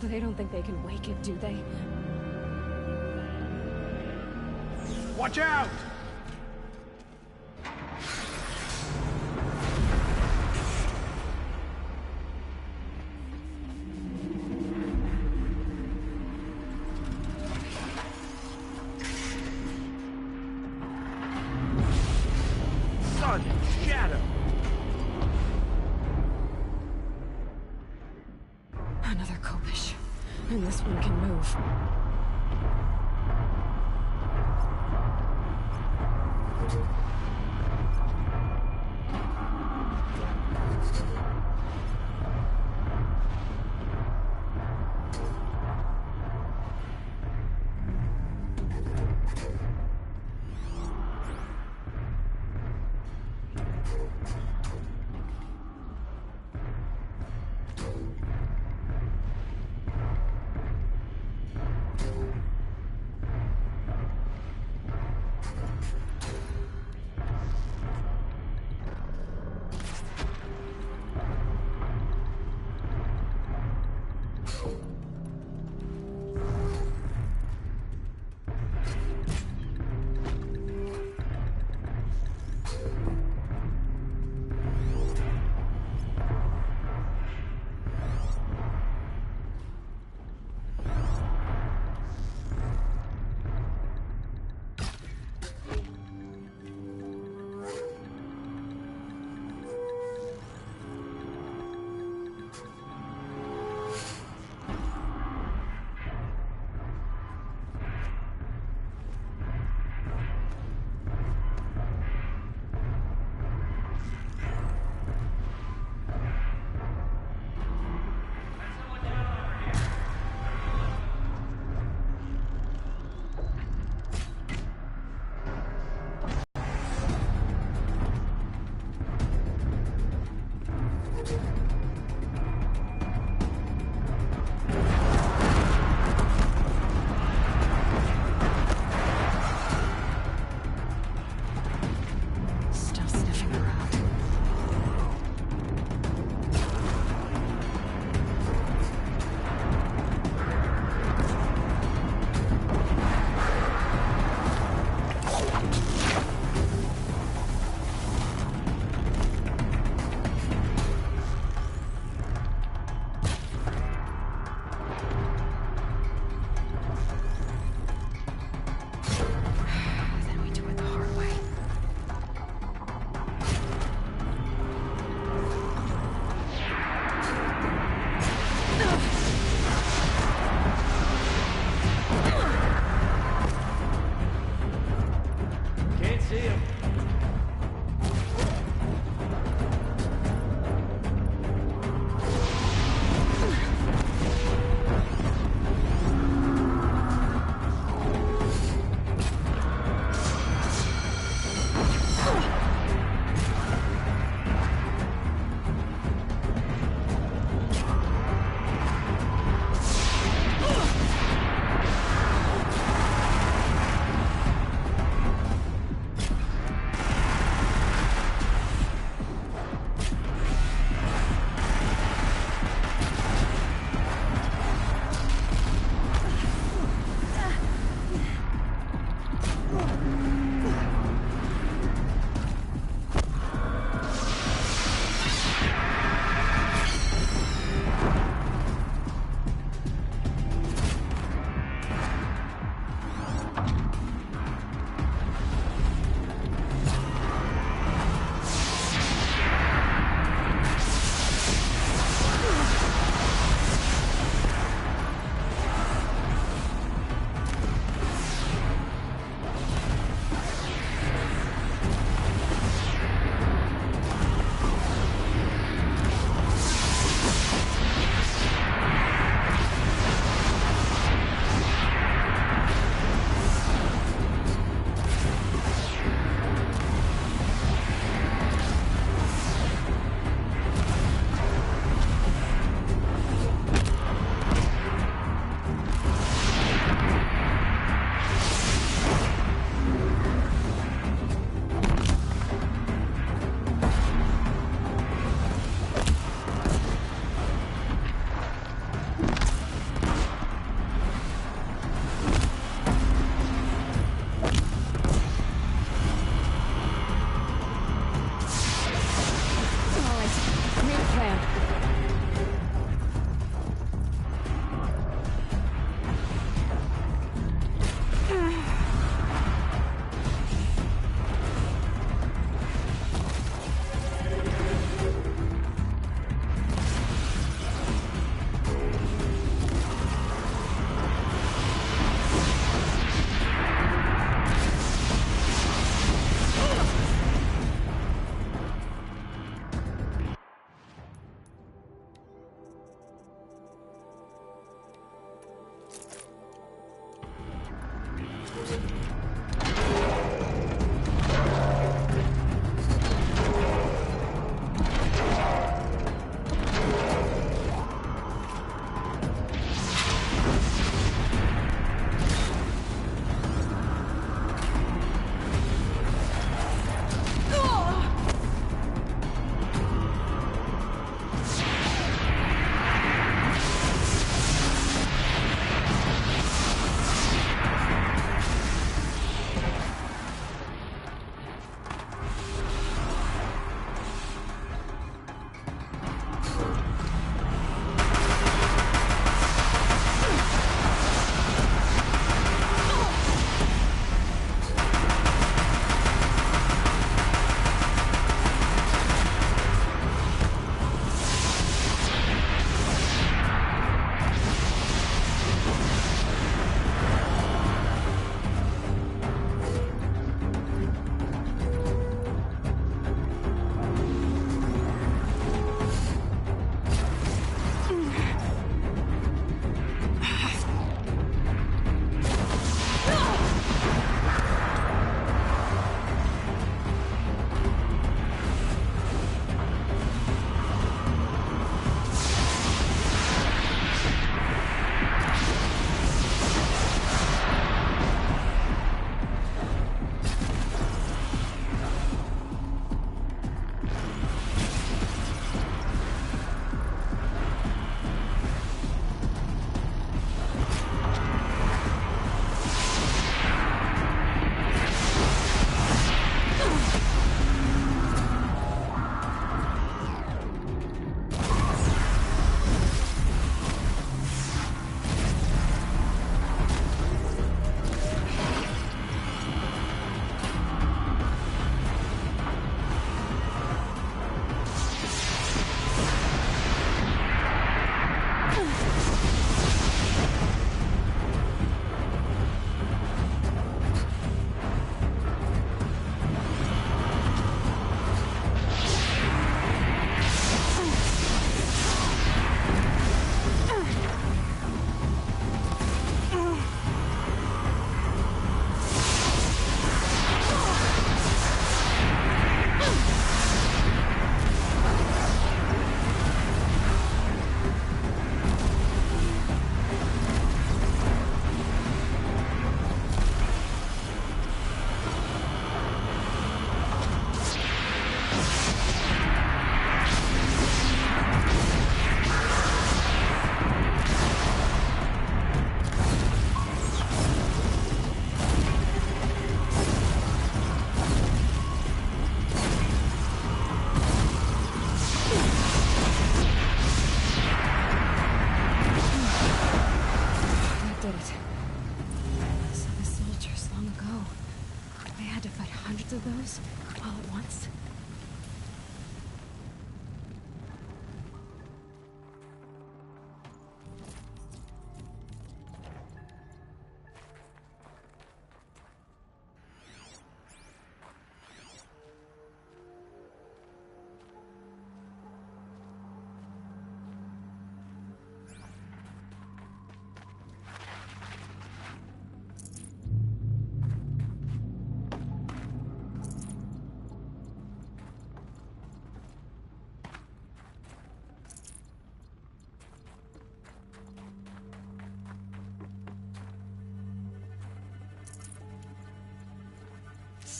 But they don't think they can wake it, do they? Watch out! Another Kopish. And this one can move.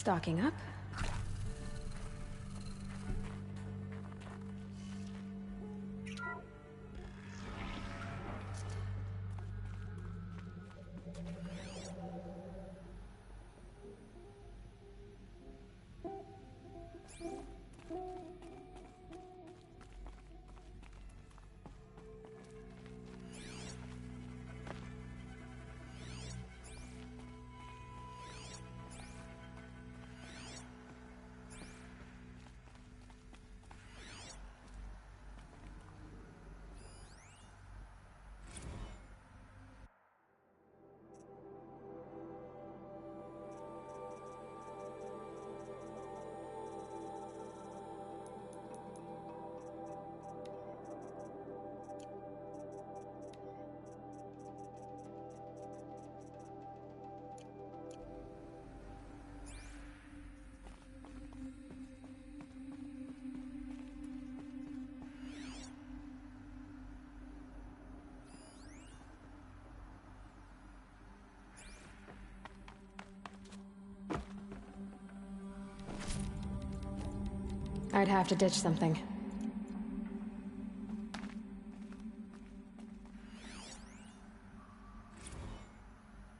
stocking up. I'd have to ditch something.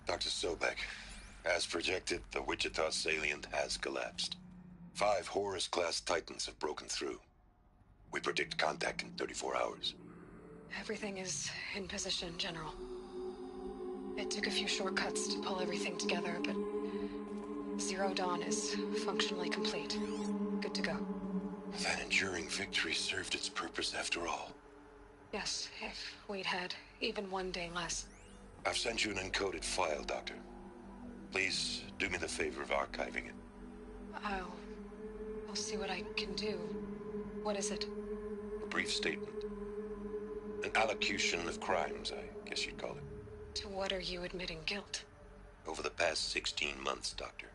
Dr. Sobek, as projected, the Wichita salient has collapsed. 5 Horus-class Titans have broken through. We predict contact in 34 hours. Everything is in position, General. It took a few shortcuts to pull everything together, but Zero Dawn is functionally complete. Good to go. That enduring victory served its purpose after all. Yes, if we'd had even one day less. I've sent you an encoded file, Doctor. Please do me the favor of archiving it. I'll see what I can do. What is it? A brief statement. An allocution of crimes, I guess you'd call it. To what are you admitting guilt? Over the past 16 months, Doctor,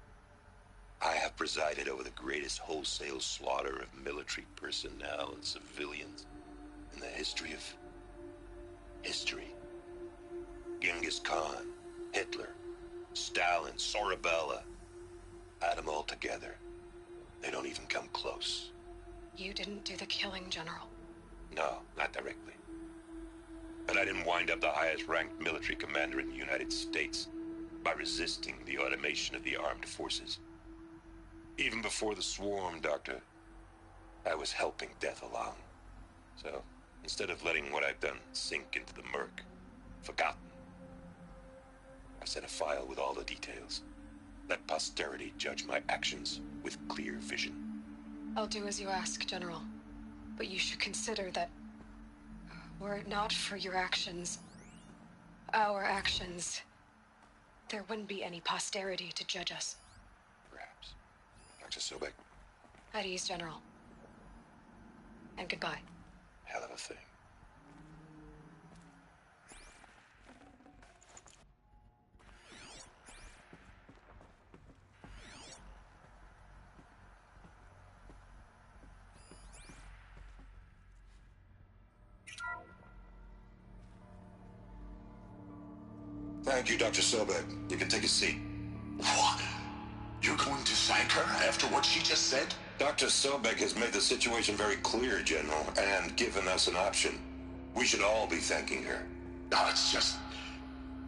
I have presided over the greatest wholesale slaughter of military personnel and civilians in the history of history. Genghis Khan, Hitler, Stalin, Sorabella, add them all together. They don't even come close. You didn't do the killing, General. No, not directly. But I didn't wind up the highest-ranked military commander in the United States by resisting the automation of the armed forces. Even before the swarm, Doctor, I was helping death along. So, instead of letting what I've done sink into the murk, forgotten, I set a file with all the details. Let posterity judge my actions with clear vision. I'll do as you ask, General. But you should consider that were it not for your actions, our actions, there wouldn't be any posterity to judge us. Perhaps. Dr. Sobek. At ease, General. And goodbye. Hell of a thing. Thank you, Dr. Sobek. You can take a seat. What? You're going to thank her after what she just said? Dr. Sobek has made the situation very clear, General, and given us an option. We should all be thanking her. No, it's just...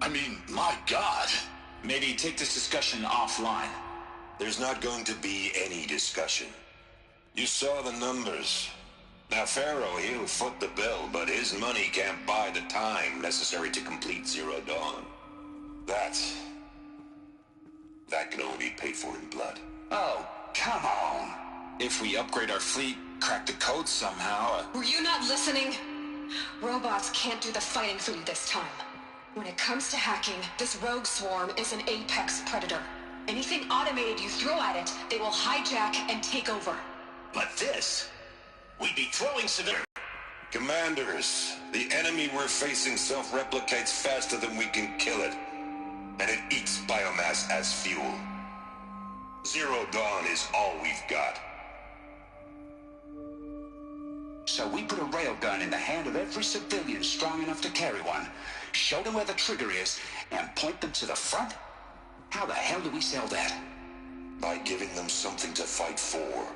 I mean, my God. Maybe take this discussion offline. There's not going to be any discussion. You saw the numbers. Now, Pharaoh, he'll foot the bill, but his money can't buy the time necessary to complete Zero Dawn. That can only be paid for in blood. Oh, come on. If we upgrade our fleet, crack the code somehow... Were you not listening? Robots can't do the fighting for you this time. When it comes to hacking, this rogue swarm is an apex predator. Anything automated you throw at it, they will hijack and take over. But this... we'd be throwing civilians... Commanders, the enemy we're facing self-replicates faster than we can kill it. And it eats biomass as fuel. Zero Dawn is all we've got. So we put a railgun in the hand of every civilian strong enough to carry one, show them where the trigger is, and point them to the front? How the hell do we sell that? By giving them something to fight for.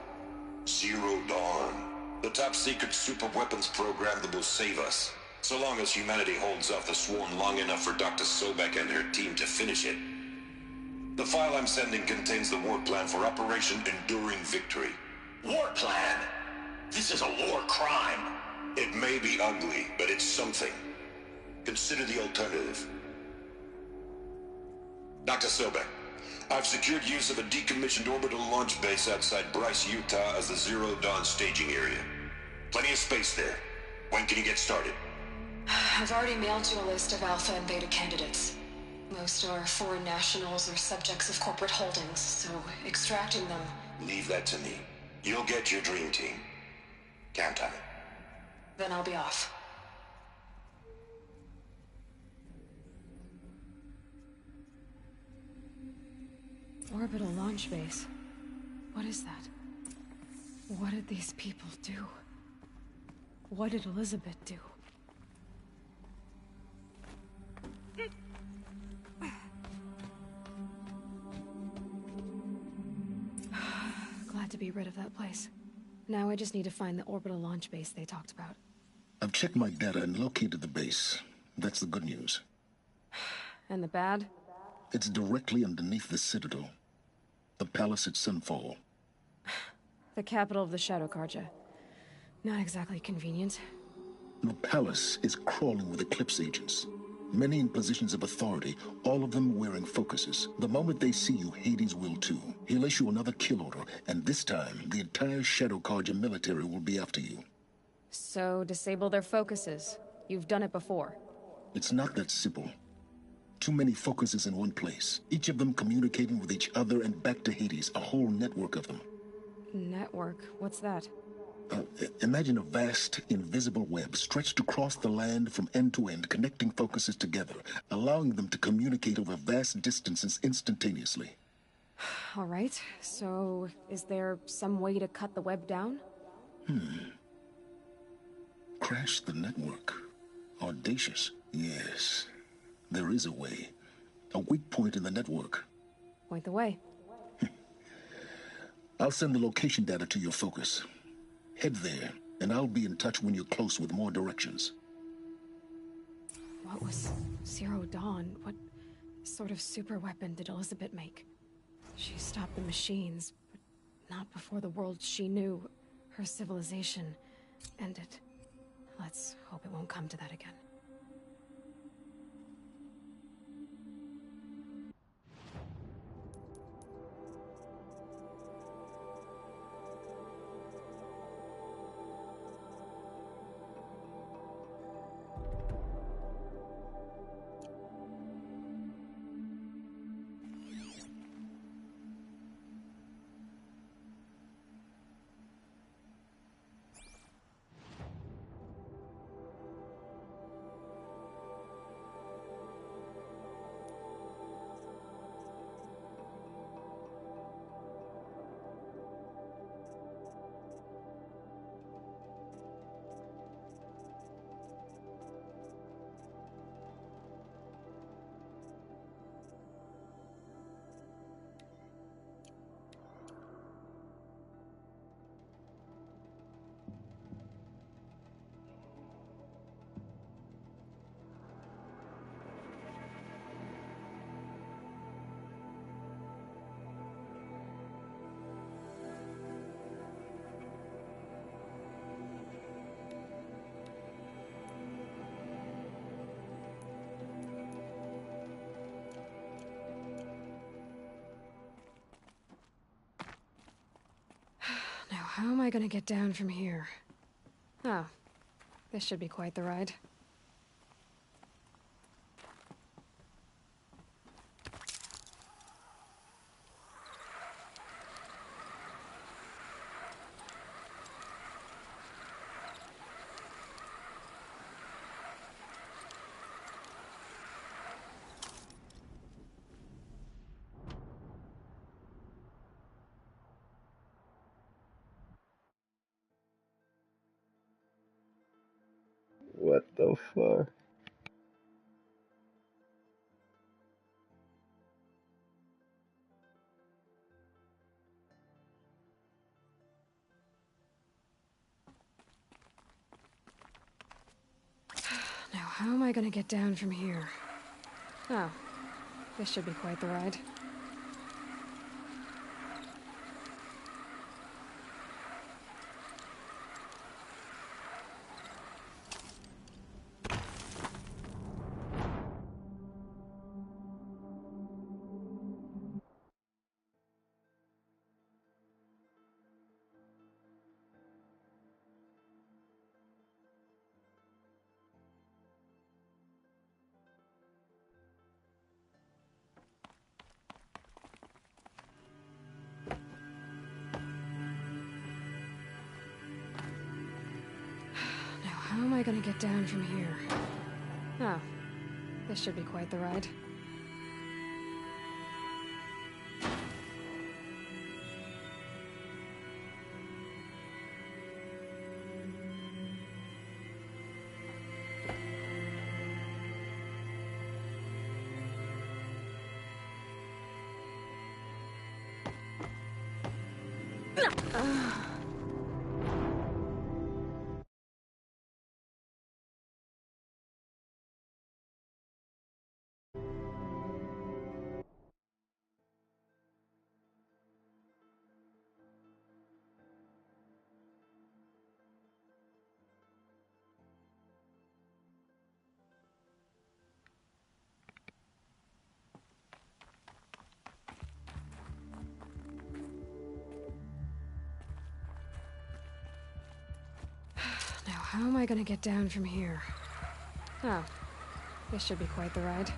Zero Dawn. The top-secret super-weapons program that will save us. So long as humanity holds off the Swarm long enough for Dr. Sobek and her team to finish it. The file I'm sending contains the war plan for Operation Enduring Victory. War plan? This is a war crime. It may be ugly, but it's something. Consider the alternative. Dr. Sobek, I've secured use of a decommissioned orbital launch base outside Bryce, Utah as the Zero Dawn staging area. Plenty of space there. When can you get started? I've already mailed you a list of Alpha and Beta candidates. Most are foreign nationals or subjects of corporate holdings, so extracting them... Leave that to me. You'll get your dream team. Count on it. Then I'll be off. Orbital launch base. What is that? What did these people do? What did Elizabeth do? Glad to be rid of that place. Now I just need to find the orbital launch base they talked about. I've checked my data and located the base. That's the good news. And the bad? It's directly underneath the Citadel. The palace at Sunfall. The capital of the Shadow Carja. Not exactly convenient. The palace is crawling with Eclipse agents. Many in positions of authority, all of them wearing focuses. The moment they see you, Hades will too. He'll issue another kill order, and this time, the entire Shadow Carja military will be after you. So, disable their focuses. You've done it before. It's not that simple. Too many focuses in one place, each of them communicating with each other and back to Hades, a whole network of them. Network? What's that? Imagine a vast, invisible web stretched across the land from end to end, connecting focuses together, allowing them to communicate over vast distances instantaneously. All right, so is there some way to cut the web down? Crash the network. Audacious. Yes, there is a way. A weak point in the network. Point the way. I'll send the location data to your focus. Head there, and I'll be in touch when you're close with more directions. What was Zero Dawn? What sort of super weapon did Elizabeth make? She stopped the machines, but not before the world she knew, her civilization, ended. Let's hope it won't come to that again. How am I gonna get down from here? Oh, this should be quite the ride. What the fuck? how am I gonna get down from here? Oh, this should be quite the ride. How am I gonna get down from here? Oh, this should be quite the ride. Now, how am I gonna get down from here? Oh, this should be quite the ride.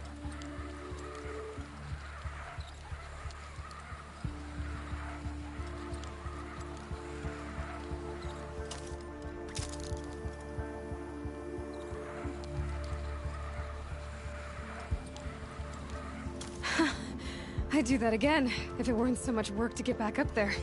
I'd do that again, if it weren't so much work to get back up there.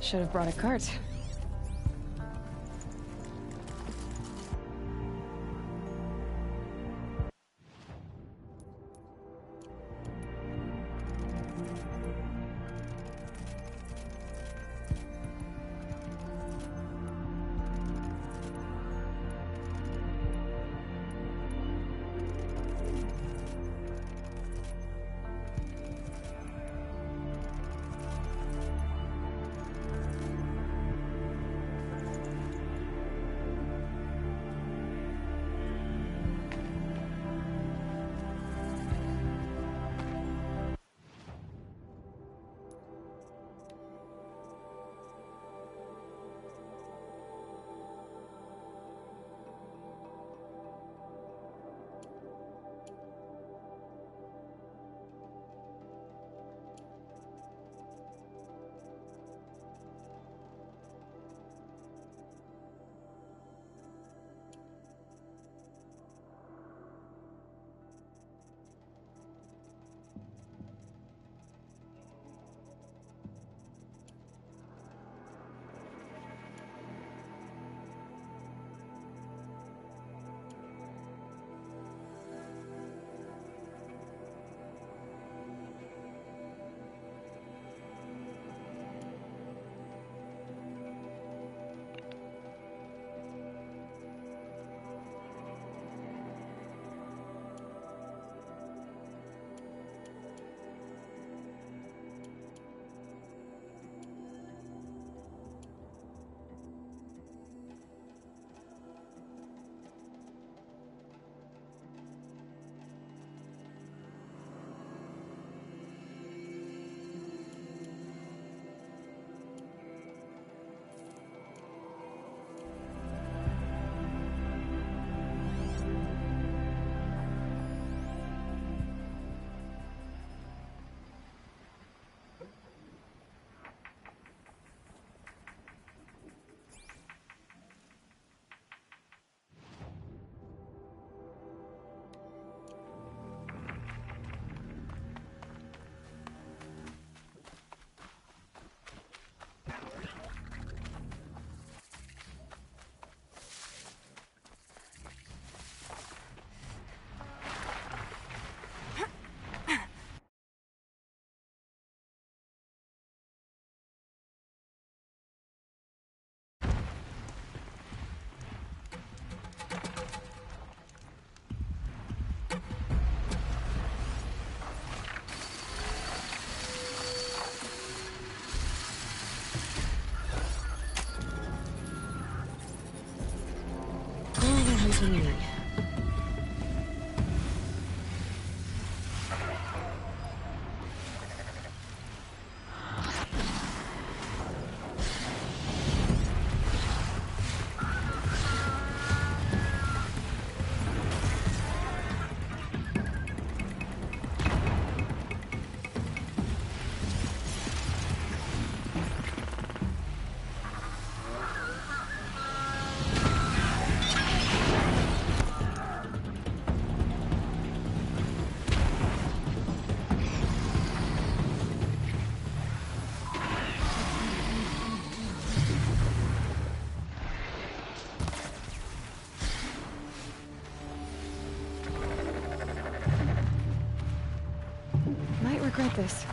Should have brought a cart. Key. Might regret this.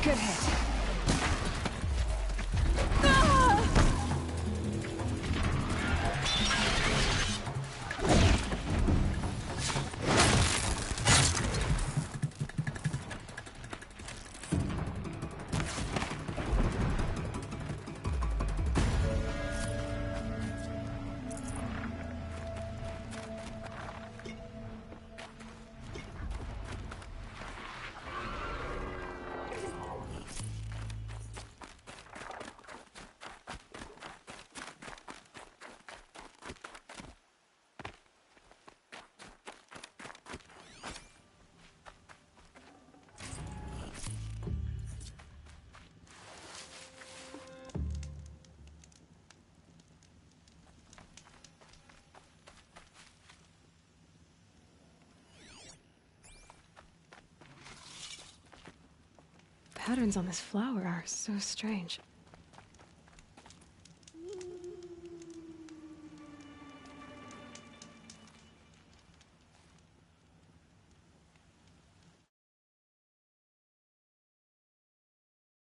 Good hit. Patterns on this flower are so strange.